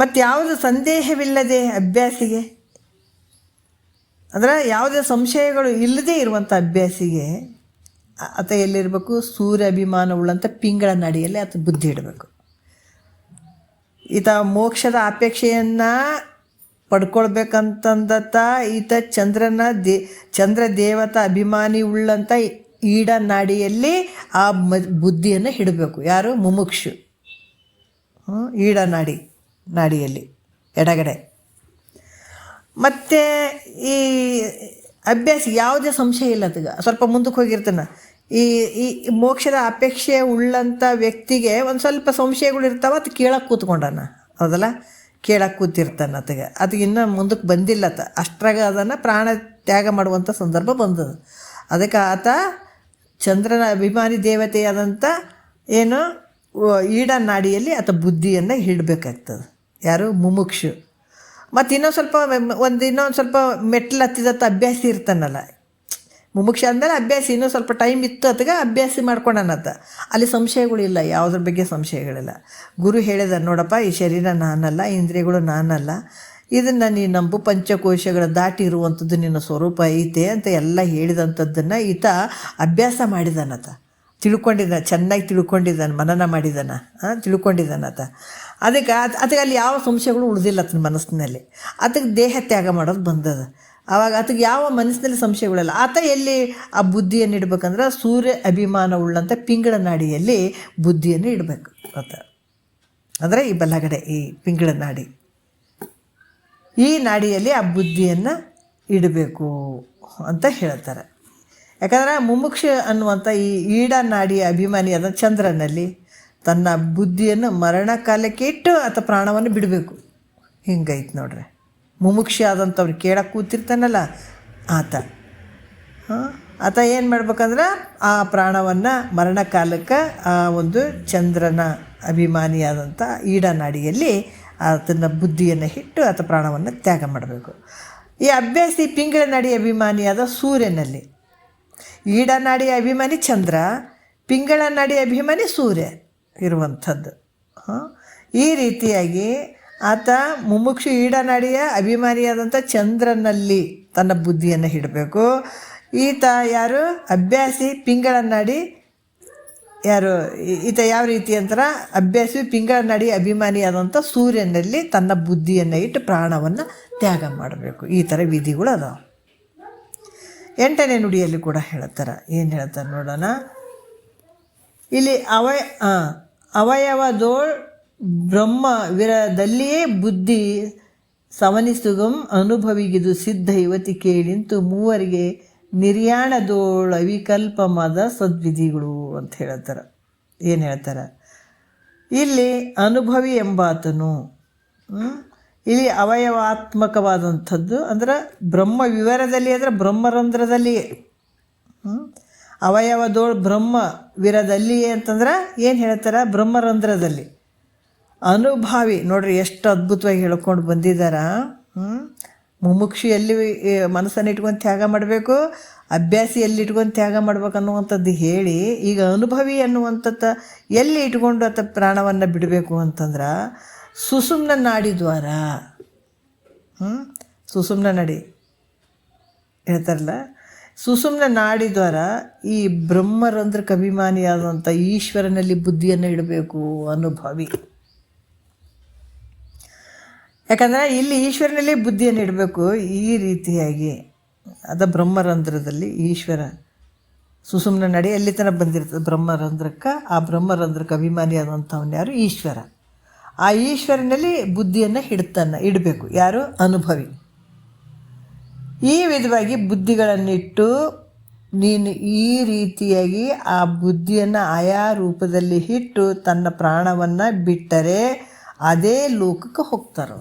ಮತ್ತು ಯಾವುದು ಸಂದೇಹವಿಲ್ಲದೆ ಅಭ್ಯಾಸಿಗೆ ಅಂದರೆ ಯಾವುದೇ ಸಂಶಯಗಳು ಇಲ್ಲದೇ ಇರುವಂಥ ಅಭ್ಯಾಸಿಗೆ ಆತ ಎಲ್ಲಿರಬೇಕು? ಸೂರ್ಯ ಅಭಿಮಾನವುಳ್ಳಂಥ ಪಿಂಗಳ ನಾಡಿಯಲ್ಲಿ ಆತ ಬುದ್ಧಿ ಇಡಬೇಕು. ಈತ ಮೋಕ್ಷದ ಅಪೇಕ್ಷೆಯನ್ನು ಪಡ್ಕೊಳ್ಬೇಕಂತಂದತ್ತ ಈತ ಚಂದ್ರ ದೇವತಾ ಅಭಿಮಾನಿ ಉಳ್ಳಂಥ ಈಡ ನಾಡಿಯಲ್ಲಿ ಆ ಬುದ್ಧಿಯನ್ನು ಇಡಬೇಕು. ಯಾರು? ಮುಮುಕ್ಷು. ಈಡ ನಾಡಿಯಲ್ಲಿ ಎಡಗಡೆ. ಮತ್ತು ಈ ಅಭ್ಯಾಸ ಯಾವುದೇ ಸಂಶಯ ಇಲ್ಲ ಅದಕ್ಕೆ. ಸ್ವಲ್ಪ ಮುಂದಕ್ಕೆ ಹೋಗಿರ್ತಾನೆ. ಈ ಮೋಕ್ಷದ ಅಪೇಕ್ಷೆ ಉಳ್ಳಂಥ ವ್ಯಕ್ತಿಗೆ ಒಂದು ಸ್ವಲ್ಪ ಸಂಶಯಗಳು ಇರ್ತಾವೆ. ಅದು ಕೇಳಕ್ಕೆ ಕೂತ್ಕೊಂಡಾನ, ಹೌದಲ್ಲ? ಕೇಳಕ್ಕೆ ಕೂತಿರ್ತಾನೆ. ಅದಕ್ಕೆ ಇನ್ನೂ ಮುಂದಕ್ಕೆ ಬಂದಿಲ್ಲ. ಅಷ್ಟ್ರಾಗ ಅದನ್ನು ಪ್ರಾಣ ತ್ಯಾಗ ಮಾಡುವಂಥ ಸಂದರ್ಭ ಬಂದದು. ಅದಕ್ಕೆ ಆತ ಚಂದ್ರನ ಅಭಿಮಾನಿ ದೇವತೆಯಾದಂಥ ಏನು ಈಡ ನಾಡಿಯಲ್ಲಿ ಆತ ಬುದ್ಧಿಯನ್ನು ಇಡಬೇಕಾಗ್ತದೆ. ಯಾರು? ಮುಮುಕ್ಷು. ಮತ್ತು ಇನ್ನೊಂದು ಸ್ವಲ್ಪ ಮೆಟ್ಲು ಹತ್ತಿದತ್ತ ಅಭ್ಯಾಸಿ ಇರ್ತಾನಲ್ಲ. ಮುಮುಕ್ಷ ಅಂದಮೇಲೆ ಅಭ್ಯಾಸಿ. ಇನ್ನೂ ಸ್ವಲ್ಪ ಟೈಮ್ ಇತ್ತು ಅದಕ್ಕೆ ಅಭ್ಯಾಸ ಮಾಡ್ಕೊಂಡನತ್ತ. ಅಲ್ಲಿ ಸಂಶಯಗಳಿಲ್ಲ, ಯಾವುದ್ರ ಬಗ್ಗೆ ಸಂಶಯಗಳಿಲ್ಲ. ಗುರು ಹೇಳಿದ, ನೋಡಪ್ಪ, ಈ ಶರೀರ ನಾನಲ್ಲ, ಇಂದ್ರಿಯಗಳು ನಾನಲ್ಲ, ಇದನ್ನು ನೀನು ನಂಬು, ಪಂಚಕೋಶಗಳ ದಾಟಿ ಇರುವಂಥದ್ದು ನಿನ್ನ ಸ್ವರೂಪ ಐತೆ ಅಂತ ಎಲ್ಲ ಹೇಳಿದಂಥದ್ದನ್ನು ಈತ ಅಭ್ಯಾಸ ಮಾಡಿದಾನತ. ಚೆನ್ನಾಗಿ ತಿಳ್ಕೊಂಡಿದ್ದಾನೆ, ಮನನ ತಿಳ್ಕೊಂಡಿದ್ದಾನತ. ಅದಕ್ಕೆ ಅಲ್ಲಿ ಯಾವ ಸಂಶಯಗಳು ಉಳಿದಿಲ್ಲ ಆತನ ಮನಸ್ಸಿನಲ್ಲಿ. ಅದಕ್ಕೆ ದೇಹ ತ್ಯಾಗ ಮಾಡೋದು ಬಂದದ. ಆವಾಗ ಅದಕ್ಕೆ ಯಾವ ಮನಸ್ಸಿನಲ್ಲಿ ಸಂಶಯಗಳಿಲ್ಲ. ಆತ ಎಲ್ಲಿ ಆ ಬುದ್ಧಿಯನ್ನು ಇಡಬೇಕಂದ್ರೆ ಸೂರ್ಯ ಅಭಿಮಾನ ಉಳ್ಳಂಥ ಪಿಂಗಳ ನಾಡಿಯಲ್ಲಿ ಬುದ್ಧಿಯನ್ನು ಇಡಬೇಕು ಆತ. ಅಂದರೆ ಈ ಬಲಗಡೆ ಈ ಪಿಂಗಳ ನಾಡಿ, ಈ ನಾಡಿಯಲ್ಲಿ ಆ ಬುದ್ಧಿಯನ್ನು ಇಡಬೇಕು ಅಂತ ಹೇಳ್ತಾರೆ. ಯಾಕಂದರೆ ಮುಮುಕ್ಷ ಅನ್ನುವಂಥ ಈ ಈಡ ನಾಡಿಯ ಅಭಿಮಾನಿಯಾದ ಚಂದ್ರನಲ್ಲಿ ತನ್ನ ಬುದ್ಧಿಯನ್ನು ಮರಣ ಕಾಲಕ್ಕೆ ಇಟ್ಟು ಆತ ಪ್ರಾಣವನ್ನು ಬಿಡಬೇಕು. ಹಿಂಗೈತೆ ನೋಡ್ರಿ. ಮುಮುಕ್ಷ ಆದಂಥವ್ರು ಕೇಳಕ್ಕೆ ಕೂತಿರ್ತಾನಲ್ಲ ಆತ ಏನು ಮಾಡ್ಬೇಕಂದ್ರೆ ಆ ಪ್ರಾಣವನ್ನು ಮರಣ ಕಾಲಕ್ಕೆ ಆ ಒಂದು ಚಂದ್ರನ ಅಭಿಮಾನಿಯಾದಂಥ ಈಡ ನಾಡಿಯಲ್ಲಿ ಆತನ ಬುದ್ಧಿಯನ್ನು ಇಟ್ಟು ಆತ ಪ್ರಾಣವನ್ನು ತ್ಯಾಗ ಮಾಡಬೇಕು. ಈ ಅಭ್ಯಾಸಿ ಪಿಂಗಳ ನಾಡಿ ಅಭಿಮಾನಿಯಾದ ಸೂರ್ಯನಲ್ಲಿ, ಈಡ ನಾಡಿಯ ಅಭಿಮಾನಿ ಚಂದ್ರ, ಪಿಂಗಳ ನಾಡಿ ಅಭಿಮಾನಿ ಸೂರ್ಯ ಇರುವಂಥದ್ದು. ಈ ರೀತಿಯಾಗಿ ಆತ ಮುಮುಕ್ಷು ಈಡ ನಾಡಿಯ ಅಭಿಮಾನಿಯಾದಂಥ ಚಂದ್ರನಲ್ಲಿ ತನ್ನ ಬುದ್ಧಿಯನ್ನು ಇಡಬೇಕು. ಈತ ಯಾರು? ಅಭ್ಯಾಸಿ ಪಿಂಗಳ ನಾಡಿ. ಯಾರು ಈತ? ಯಾವ ರೀತಿ ಅಂತಾರೆ? ಅಭ್ಯಾಸಿ ಪಿಂಗಳ ನಾಡಿ ಅಭಿಮಾನಿಯಾದಂಥ ಸೂರ್ಯನಲ್ಲಿ ತನ್ನ ಬುದ್ಧಿಯನ್ನು ಇಟ್ಟು ಪ್ರಾಣವನ್ನು ತ್ಯಾಗ ಮಾಡಬೇಕು. ಈ ಥರ ವಿಧಿಗಳು ಅದಾವೆ. 8ನೇ ನುಡಿಯಲ್ಲಿ ಕೂಡ ಹೇಳ್ತಾರೆ. ಏನು ಹೇಳ್ತಾರೆ ನೋಡೋಣ. ಇಲ್ಲಿ ಅವಯವದೋಳ್ ಬ್ರಹ್ಮ ವಿರದಲ್ಲಿಯೇ ಬುದ್ಧಿ ಸವನಿಸುಗಂ ಅನುಭವಿಗಿದು ಸಿದ್ಧ ಯುವತಿ ಕೇಳಿಂತು ಮೂವರಿಗೆ ನಿರ್ಯಾಣದೋಳು ಅವಿಕಲ್ಪವಾದ ಸದ್ವಿಧಿಗಳು ಅಂತ ಹೇಳ್ತಾರೆ. ಏನು ಹೇಳ್ತಾರೆ ಇಲ್ಲಿ? ಅನುಭವಿ ಎಂಬಾತನು ಇಲ್ಲಿ ಅವಯವಾತ್ಮಕವಾದಂಥದ್ದು ಅಂದರೆ ಬ್ರಹ್ಮ ವಿವರದಲ್ಲಿ ಅಂದರೆ ಬ್ರಹ್ಮರಂಧ್ರದಲ್ಲಿಯೇ, ಅವಯವದೋಳು ಬ್ರಹ್ಮ ವಿರದಲ್ಲಿಯೇ ಅಂತಂದ್ರೆ ಏನು ಹೇಳ್ತಾರೆ? ಬ್ರಹ್ಮರಂಧ್ರದಲ್ಲಿ. ಅನುಭಾವಿ ನೋಡ್ರಿ, ಎಷ್ಟು ಅದ್ಭುತವಾಗಿ ಹೇಳ್ಕೊಂಡು ಬಂದಿದ್ದಾರ. ಮುಮುಕ್ಷು ಎಲ್ಲಿ ಮನಸ್ಸನ್ನು ಇಟ್ಕೊಂಡು ತ್ಯಾಗ ಮಾಡಬೇಕು, ಅಭ್ಯಾಸಿ ಎಲ್ಲಿ ಇಟ್ಕೊಂಡು ತ್ಯಾಗ ಮಾಡ್ಬೇಕು ಅನ್ನುವಂಥದ್ದು ಹೇಳಿ, ಈಗ ಅನುಭವಿ ಅನ್ನುವಂಥದ್ದು ಎಲ್ಲಿ ಇಟ್ಕೊಂಡು ಆತ ಪ್ರಾಣವನ್ನು ಬಿಡಬೇಕು ಅಂತಂದ್ರೆ ಸುಸುಮ್ನ ನಾಡಿ ದ್ವಾರ. ಸುಸುಮ್ನ ನಾಡಿ ಹೇಳ್ತಾರಲ್ಲ, ಸುಸುಮ್ನ ನಾಡಿ ದ್ವಾರ ಈ ಬ್ರಹ್ಮರಂಧ್ರಕ್ಕೆ ಅಭಿಮಾನಿಯಾದಂಥ ಈಶ್ವರನಲ್ಲಿ ಬುದ್ಧಿಯನ್ನು ಇಡಬೇಕು ಅನುಭವಿ. ಯಾಕಂದರೆ ಇಲ್ಲಿ ಈಶ್ವರನಲ್ಲಿ ಬುದ್ಧಿಯನ್ನು ಇಡಬೇಕು. ಈ ರೀತಿಯಾಗಿ ಅದು ಬ್ರಹ್ಮರಂಧ್ರದಲ್ಲಿ ಈಶ್ವರ ಸುಸುಮ್ನ ನಡಿ ಎಲ್ಲಿ ತನಕ ಬಂದಿರ್ತದೆ ಬ್ರಹ್ಮರಂಧ್ರಕ್ಕೆ. ಆ ಬ್ರಹ್ಮರಂಧ್ರಕ್ಕೆ ಅಭಿಮಾನಿಯಾದಂಥವನು ಯಾರು? ಈಶ್ವರ. ಆ ಈಶ್ವರನಲ್ಲಿ ಬುದ್ಧಿಯನ್ನು ಇಡಬೇಕು. ಯಾರು? ಅನುಭವಿ. ಈ ವಿಧವಾಗಿ ಬುದ್ಧಿಗಳನ್ನಿಟ್ಟು ನೀನು ಈ ರೀತಿಯಾಗಿ ಆ ಬುದ್ಧಿಯನ್ನು ಆಯಾ ರೂಪದಲ್ಲಿ ಇಟ್ಟು ತನ್ನ ಪ್ರಾಣವನ್ನು ಬಿಟ್ಟರೆ ಅದೇ ಲೋಕಕ್ಕೆ ಹೋಗ್ತಾರೆ.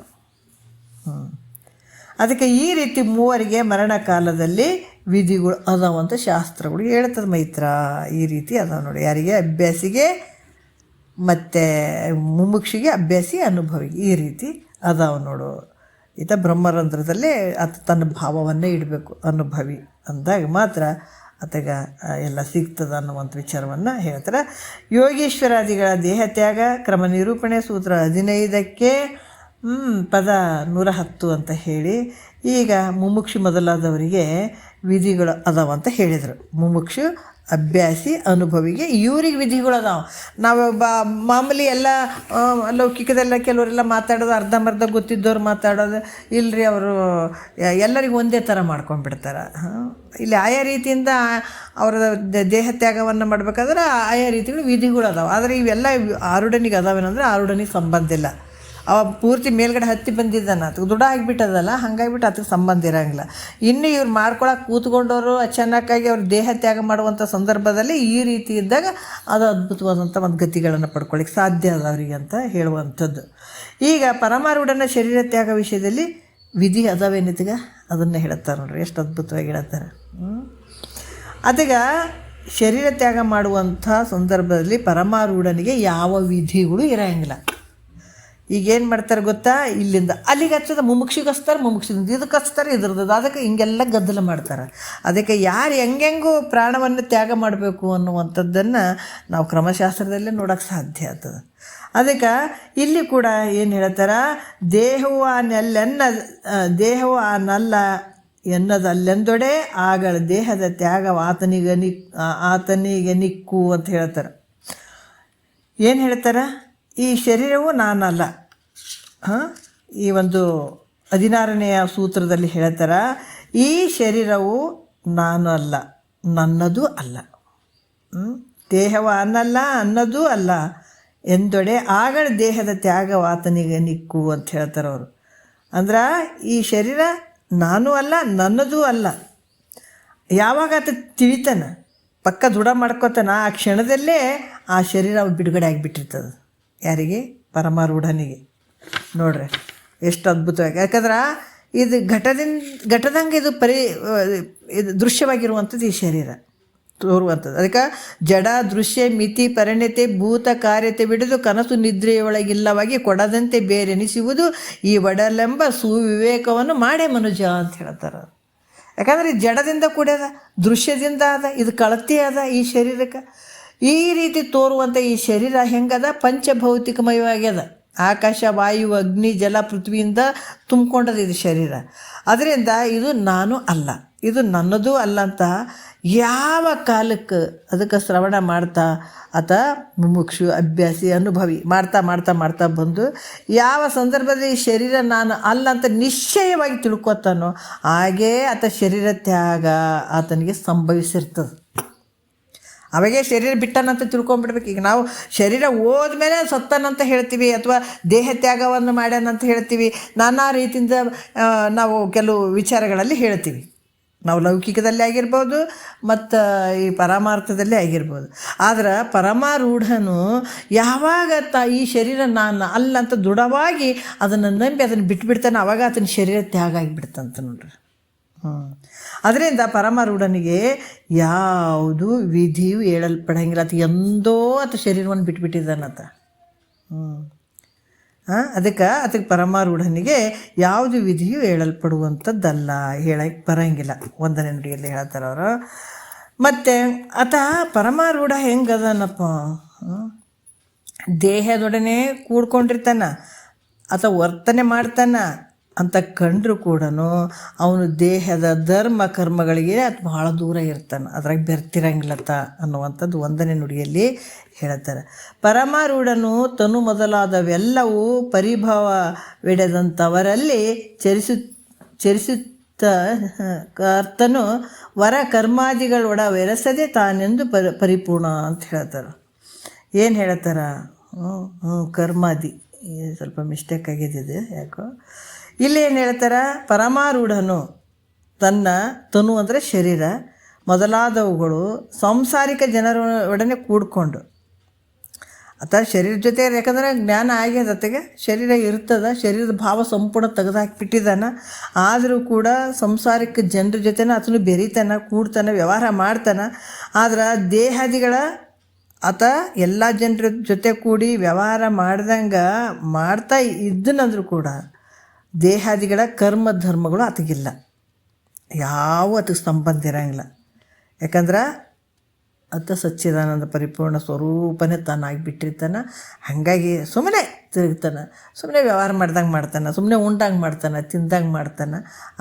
ಅದಕ್ಕೆ ಈ ರೀತಿ ಮೂವರಿಗೆ ಮರಣ ಕಾಲದಲ್ಲಿ ವಿಧಿಗಳು ಅದಾವಂತ ಶಾಸ್ತ್ರಗಳು ಹೇಳ್ತದೆ ಮೈತ್ರ. ಈ ರೀತಿ ಅದಾವ ನೋಡಿ. ಯಾರಿಗೆ? ಅಭ್ಯಾಸಿಗೆ ಮತ್ತು ಮುಮುಕ್ಷಿಗೆ, ಅಭ್ಯಾಸಿ ಅನುಭವಿಗೆ. ಈ ರೀತಿ ಅದಾವ ನೋಡು. ಈತ ಬ್ರಹ್ಮರಂಧ್ರದಲ್ಲೇ ಆತ ತನ್ನ ಭಾವವನ್ನೇ ಇಡಬೇಕು ಅನುಭವಿ ಅಂದಾಗ ಮಾತ್ರ ಆತಗ ಎಲ್ಲ ಸಿಗ್ತದೆ ಅನ್ನುವಂಥ ವಿಚಾರವನ್ನು ಹೇಳ್ತಾರೆ. ಯೋಗೀಶ್ವರಾದಿಗಳ ದೇಹತ್ಯಾಗ ಕ್ರಮ ನಿರೂಪಣೆ ಸೂತ್ರ 15ಕ್ಕೆ ಪದ 110 ಅಂತ ಹೇಳಿ ಈಗ ಮುಮುಕ್ಷು ಮೊದಲಾದವರಿಗೆ ವಿಧಿಗಳು ಅದಾವಂತ ಹೇಳಿದರು. ಮುಮುಕ್ಷು ಅಭ್ಯಾಸಿ ಅನುಭವಿಗೆ ಇವ್ರಿಗೆ ವಿಧಿಗಳು ಅದಾವೆ. ನಾವು ಮಾಮೂಲಿ ಎಲ್ಲ ಲೌಕಿಕದೆಲ್ಲ ಕೆಲವರೆಲ್ಲ ಮಾತಾಡೋದು ಅರ್ಧಂಬರ್ಧ ಗೊತ್ತಿದ್ದವ್ರು ಮಾತಾಡೋದು ಇಲ್ಲರಿ, ಅವರು ಎಲ್ಲರಿಗೂ ಒಂದೇ ಥರ ಮಾಡ್ಕೊಂಡ್ಬಿಡ್ತಾರೆ. ಇಲ್ಲಿ ಆಯಾ ರೀತಿಯಿಂದ ಅವರ ದೇಹ ತ್ಯಾಗವನ್ನು ಮಾಡ್ಬೇಕಾದ್ರೆ ಆಯಾ ರೀತಿಗಳು ವಿಧಿಗಳು ಅದಾವೆ. ಆದರೆ ಇವೆಲ್ಲ ಆರುಢನಿಗೆ ಅದಾವೇನಂದ್ರೆ ಆರುಢನಿಗೆ ಸಂಬಂಧ ಇಲ್ಲ. ಅವ ಪೂರ್ತಿ ಮೇಲ್ಗಡೆ ಹತ್ತಿ ಬಂದಿದ್ದಾನೆ, ಅದಕ್ಕೆ ದೃಢ ಆಗಿಬಿಟ್ಟದಲ್ಲ, ಹಾಗಾಗಿಬಿಟ್ಟು ಅದಕ್ಕೆ ಸಂಬಂಧ ಇರೋಂಗಿಲ್ಲ. ಇನ್ನು ಇವ್ರು ಮಾಡ್ಕೊಳಕ್ಕೆ ಕೂತ್ಕೊಂಡವರು ಅಚಾನಕ್ಕಾಗಿ ಅವ್ರ ದೇಹ ತ್ಯಾಗ ಮಾಡುವಂಥ ಸಂದರ್ಭದಲ್ಲಿ ಈ ರೀತಿ ಇದ್ದಾಗ ಅದು ಅದ್ಭುತವಾದಂಥ ಒಂದು ಗತಿಗಳನ್ನು ಪಡ್ಕೊಳ್ಳಿಕ್ಕೆ ಸಾಧ್ಯ ಅದ ಅವರಿಗೆ ಅಂತ ಹೇಳುವಂಥದ್ದು. ಈಗ ಪರಮಾರೂಢನ ಶರೀರ ತ್ಯಾಗ ವಿಷಯದಲ್ಲಿ ವಿಧಿ ಅದಾವೇನಿತಿಗ ಅದನ್ನು ಹೇಳ್ತಾರೆ ನೋಡ್ರಿ, ಎಷ್ಟು ಅದ್ಭುತವಾಗಿ ಹೇಳ್ತಾರೆ. ಅದೀಗ ಶರೀರ ತ್ಯಾಗ ಮಾಡುವಂಥ ಸಂದರ್ಭದಲ್ಲಿ ಪರಮಾರೂಢನಿಗೆ ಯಾವ ವಿಧಿಗಳು ಇರೋಂಗಿಲ್ಲ. ಈಗೇನು ಮಾಡ್ತಾರೆ ಗೊತ್ತಾ, ಇಲ್ಲಿಂದ ಅಲ್ಲಿಗೆ ಹಚ್ಚೋದು ಮುಮುಕ್ಷಿಗೆ ಹಚ್ತಾರೆ, ಮುಮುಕ್ಷಿಂದ ಇದಕ್ಕೆ ಹಚ್ತಾರೆ, ಇದ್ರದ್ದು ಅದಕ್ಕೆ ಹಿಂಗೆಲ್ಲ ಗದ್ದಲ ಮಾಡ್ತಾರೆ. ಅದಕ್ಕೆ ಯಾರು ಹೆಂಗೆಂಗೂ ಪ್ರಾಣವನ್ನು ತ್ಯಾಗ ಮಾಡಬೇಕು ಅನ್ನುವಂಥದ್ದನ್ನು ನಾವು ಕ್ರಮಶಾಸ್ತ್ರದಲ್ಲೇ ನೋಡೋಕ್ಕೆ ಸಾಧ್ಯ ಆಗ್ತದೆ. ಅದಕ್ಕೆ ಇಲ್ಲಿ ಕೂಡ ಏನು ಹೇಳ್ತಾರೆ, ದೇಹವು ಆ ನಲ್ಲ ಎನ್ನದಲ್ಲೆಂದೊಡೆ ಆಗಳ ದೇಹದ ತ್ಯಾಗ ಆತನಿಗೆ ನಿಕ್ಕು ಅಂತ ಹೇಳ್ತಾರೆ. ಏನು ಹೇಳ್ತಾರೆ, ಈ ಶರೀರವು ನಾನಲ್ಲ. ಈ ಒಂದು 16ನೇ ಸೂತ್ರದಲ್ಲಿ ಹೇಳ್ತಾರೆ, ಈ ಶರೀರವು ನಾನು ಅಲ್ಲ, ನನ್ನದು ಅಲ್ಲ. ದೇಹವ ಅನ್ನಲ್ಲ, ಅನ್ನದೂ ಅಲ್ಲ ಎಂದೊಡೆ ಆಗಳ ದೇಹದ ತ್ಯಾಗ ಆತನಿಗೆ ನಿಕ್ಕು ಅಂತ ಹೇಳ್ತಾರೆ ಅವರು. ಅಂದ್ರೆ ಈ ಶರೀರ ನಾನು ಅಲ್ಲ, ನನ್ನದೂ ಅಲ್ಲ. ಯಾವಾಗ ಆತ ತಿಳಿತಾನೆ, ಪಕ್ಕ ದೃಢ ಮಾಡ್ಕೋತಾನೆ, ಆ ಕ್ಷಣದಲ್ಲೇ ಆ ಶರೀರ ಬಿಡುಗಡೆ ಆಗಿಬಿಟ್ಟಿರ್ತದೆ. ಯಾರಿಗೆ? ಪರಮಾರೂಢನಿಗೆ. ನೋಡ್ರಿ ಎಷ್ಟು ಅದ್ಭುತವಾಗಿ. ಯಾಕಂದ್ರೆ ಇದು ಘಟದಂಗೆ ಇದು ದೃಶ್ಯವಾಗಿರುವಂಥದ್ದು ಈ ಶರೀರ ತೋರುವಂಥದ್ದು. ಅದಕ್ಕೆ ಜಡ ದೃಶ್ಯ ಮಿತಿ ಪರಿಣತೆ ಭೂತ ಕಾರ್ಯತೆ ಬಿಡದು ಕನಸು ನಿದ್ರೆಯೊಳಗಿಲ್ಲವಾಗಿ ಕೊಡದಂತೆ ಬೇರೆನಿಸುವುದು ಈ ಒಡಲೆಂಬ ಸುವಿವೇಕವನ್ನು ಮಾಡೇ ಮನುಜ ಅಂತ ಹೇಳ್ತಾರೆ. ಯಾಕಂದರೆ ಈ ಜಡದಿಂದ ಕೂಡ್ಯದ, ದೃಶ್ಯದಿಂದ ಅದ, ಇದು ಕಳತಿ ಅದ ಈ ಶರೀರಕ್ಕೆ. ಈ ರೀತಿ ತೋರುವಂಥ ಈ ಶರೀರ ಹೆಂಗದ, ಪಂಚಭೌತಿಕಮಯವಾಗ್ಯದ. ಆಕಾಶ ವಾಯು ಅಗ್ನಿ ಜಲ ಪೃಥ್ವಿಯಿಂದ ತುಂಬಿಕೊಂಡದ ಇದು ಶರೀರ. ಅದರಿಂದ ಇದು ನಾನು ಅಲ್ಲ, ಇದು ನನ್ನದೂ ಅಲ್ಲ ಅಂತ ಯಾವ ಕಾಲಕ್ಕೆ ಅದಕ್ಕೆ ಶ್ರವಣ ಮಾಡ್ತಾ ಆತ ಮುಮುಕ್ಷು ಅಭ್ಯಾಸಿ ಅನುಭವಿ ಮಾಡ್ತಾ ಮಾಡ್ತಾ ಮಾಡ್ತಾ ಬಂದು ಯಾವ ಸಂದರ್ಭದಲ್ಲಿ ಈ ಶರೀರ ನಾನು ಅಲ್ಲ ಅಂತ ನಿಶ್ಚಯವಾಗಿ ತಿಳ್ಕೊತಾನೋ ಹಾಗೇ ಆತ ಶರೀರ ತ್ಯಾಗ ಆತನಿಗೆ ಸಂಭವಿಸಿರ್ತದೆ. ಅವಾಗೇ ಶರೀರ ಬಿಟ್ಟನಂತ ತಿಳ್ಕೊಂಬಿಡ್ಬೇಕು. ಈಗ ನಾವು ಶರೀರ ಹೋದ್ಮೇಲೆ ಸತ್ತನಂತ ಹೇಳ್ತೀವಿ, ಅಥವಾ ದೇಹ ತ್ಯಾಗವನ್ನು ಮಾಡ್ಯಾನಂತ ಹೇಳ್ತೀವಿ. ನಾನಾ ರೀತಿಯಿಂದ ನಾವು ಕೆಲವು ವಿಚಾರಗಳಲ್ಲಿ ಹೇಳ್ತೀವಿ. ನಾವು ಲೌಕಿಕದಲ್ಲಿ ಆಗಿರ್ಬೋದು ಮತ್ತು ಈ ಪರಮಾರ್ಥದಲ್ಲಿ ಆಗಿರ್ಬೋದು. ಆದ್ರೆ ಪರಮಾರೂಢನು ಯಾವಾಗ ಈ ಶರೀರ ನಾನು ಅಲ್ಲ ಅಂತ ದೃಢವಾಗಿ ಅದನ್ನು ನಂಬಿ ಅದನ್ನು ಬಿಟ್ಬಿಡ್ತಾನೆ, ಆವಾಗ ಆತನ ಶರೀರ ತ್ಯಾಗ ಆಗಿಬಿಡ್ತಂತ ನೋಡ್ರಿ. ಅದರಿಂದ ಪರಮಾರೂಢನಿಗೆ ಯಾವುದು ವಿಧಿಯು ಹೇಳಲ್ಪಡಂಗಿಲ್ಲ. ಆತ ಎಂದೋ ಆತ ಶರೀರವನ್ನು ಬಿಟ್ಬಿಟ್ಟಿದ್ದಾನತ. ಅದಕ್ಕೆ ಪರಮಾರೂಢನಿಗೆ ಯಾವುದು ವಿಧಿಯು ಹೇಳಲ್ಪಡುವಂಥದ್ದಲ್ಲ, ಹೇಳಕ್ಕೆ ಬರೋಂಗಿಲ್ಲ. 1ನೇ ನುಡಿಯಲ್ಲಿ ಹೇಳ್ತಾರೆ ಅವರು. ಮತ್ತು ಆತ ಪರಮಾರೂಢ ಹೆಂಗದನಪ್ಪ, ದೇಹದೊಡನೆ ಕೂಡ್ಕೊಂಡಿರ್ತಾನ, ಆತ ವರ್ತನೆ ಮಾಡ್ತಾನ ಅಂತ ಕಂಡ್ರೂ ಕೂಡ ಅವನು ದೇಹದ ಧರ್ಮ ಕರ್ಮಗಳಿಗೆ ಅದು ಭಾಳ ದೂರ ಇರ್ತಾನೆ, ಅದ್ರಾಗ ಬೆರ್ತಿರಂಗಿಲ್ಲತ್ತ ಅನ್ನುವಂಥದ್ದು 1ನೇ ನುಡಿಯಲ್ಲಿ ಹೇಳ್ತಾರೆ. ಪರಮಾರೂಢನು ತನು ಮೊದಲಾದವೆಲ್ಲವೂ ಪರಿಭವವೆಡೆದಂಥವರಲ್ಲಿ ಚರಿಸುತ್ತ ಕರ್ತನು ವರ ಕರ್ಮಾದಿಗಳೊಡ ಬೆರೆಸದೆ ತಾನೆಂದು ಪರಿಪೂರ್ಣ ಅಂತ ಹೇಳ್ತಾರೆ. ಏನು ಹೇಳ್ತಾರೆ, ಕರ್ಮಾದಿ ಸ್ವಲ್ಪ ಮಿಸ್ಟೇಕ್ ಆಗಿದ್ದಿದೆ ಯಾಕೋ. ಇಲ್ಲಿ ಏನು ಹೇಳ್ತಾರೆ, ಪರಮಾರೂಢನು ತನ್ನ ತನು ಅಂದರೆ ಶರೀರ ಮೊದಲಾದವುಗಳು ಸಂಸಾರಿಕ ಜನರ ಒಡನೆ ಕೂಡ್ಕೊಂಡು ಅಥವಾ ಶರೀರ ಜೊತೆ, ಯಾಕಂದರೆ ಜ್ಞಾನ ಆಗ್ಯದ ಜೊತೆಗೆ ಶರೀರ ಇರ್ತದೆ, ಶರೀರದ ಭಾವ ಸಂಪೂರ್ಣ ತೆಗೆದುಹಾಕಿಬಿಟ್ಟಿದ್ದಾನೆ. ಆದರೂ ಕೂಡ ಸಂಸಾರಿಕ ಜನರ ಜೊತೆನ ಆತನು ಬೆರೀತಾನೆ, ಕೂಡ್ತಾನೆ, ವ್ಯವಹಾರ ಮಾಡ್ತಾನೆ. ಆದ್ರೆ ದೇಹಾದಿಗಳ ಆತ ಎಲ್ಲ ಜನರ ಜೊತೆ ಕೂಡಿ ವ್ಯವಹಾರ ಮಾಡ್ದಂಗೆ ಮಾಡ್ತಾ ಇದ್ದನಂದ್ರೂ ಕೂಡ ದೇಹಾದಿಗಳ ಕರ್ಮ ಧರ್ಮಗಳು ಆತಗಿಲ್ಲ, ಯಾವ ಅದಕ್ಕೆ ಸಂಬಂಧ ಇರೋಂಗಿಲ್ಲ. ಯಾಕಂದ್ರೆ ಆತ ಸಚ್ಚಿದಾನಂದ ಪರಿಪೂರ್ಣ ಸ್ವರೂಪನೇ ತಾನಾಗಿಬಿಟ್ಟಿರ್ತಾನೆ. ಹಾಗಾಗಿ ಸುಮ್ಮನೆ ತಿರುಗ್ತಾನೆ, ಸುಮ್ಮನೆ ವ್ಯವಹಾರ ಮಾಡ್ದಂಗೆ ಮಾಡ್ತಾನೆ, ಸುಮ್ಮನೆ ಉಂಡಂಗೆ ಮಾಡ್ತಾನೆ, ತಿಂದಂಗೆ ಮಾಡ್ತಾನೆ.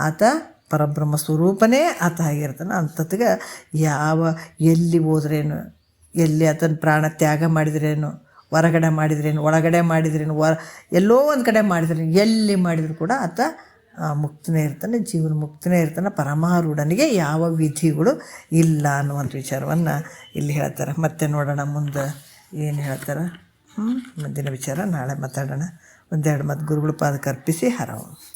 ಆತ ಪರಬ್ರಹ್ಮ ಸ್ವರೂಪನೇ ಆತ ಆಗಿರ್ತಾನೆ. ಅಂಥತ್ಗೆ ಯಾವ ಎಲ್ಲಿ ಹೋದ್ರೇನು, ಎಲ್ಲಿ ಆತನ ಪ್ರಾಣ ತ್ಯಾಗ ಮಾಡಿದ್ರೇನು, ಹೊರಗಡೆ ಮಾಡಿದ್ರೇನು, ಒಳಗಡೆ ಮಾಡಿದ್ರೇನು, ಎಲ್ಲೋ ಒಂದು ಕಡೆ ಮಾಡಿದ್ರೇನು, ಎಲ್ಲಿ ಮಾಡಿದ್ರು ಕೂಡ ಆತ ಮುಕ್ತನೇ ಇರ್ತಾನೆ, ಜೀವನ ಮುಕ್ತನೇ ಇರ್ತಾನೆ. ಪರಮಾರೂಢನಿಗೆ ಯಾವ ವಿಧಿಗಳು ಇಲ್ಲ ಅನ್ನುವಂಥ ವಿಚಾರವನ್ನು ಇಲ್ಲಿ ಹೇಳ್ತಾರೆ. ಮತ್ತೆ ನೋಡೋಣ ಮುಂದೆ ಏನು ಹೇಳ್ತಾರೆ. ಮುಂದಿನ ವಿಚಾರ ನಾಳೆ ಮಾತಾಡೋಣ. ಒಂದೆರಡು ಮತ್ತು ಗುರುಗಳು ಪಾದಕ್ಕೆ ಅರ್ಪಿಸಿ ಹರವು.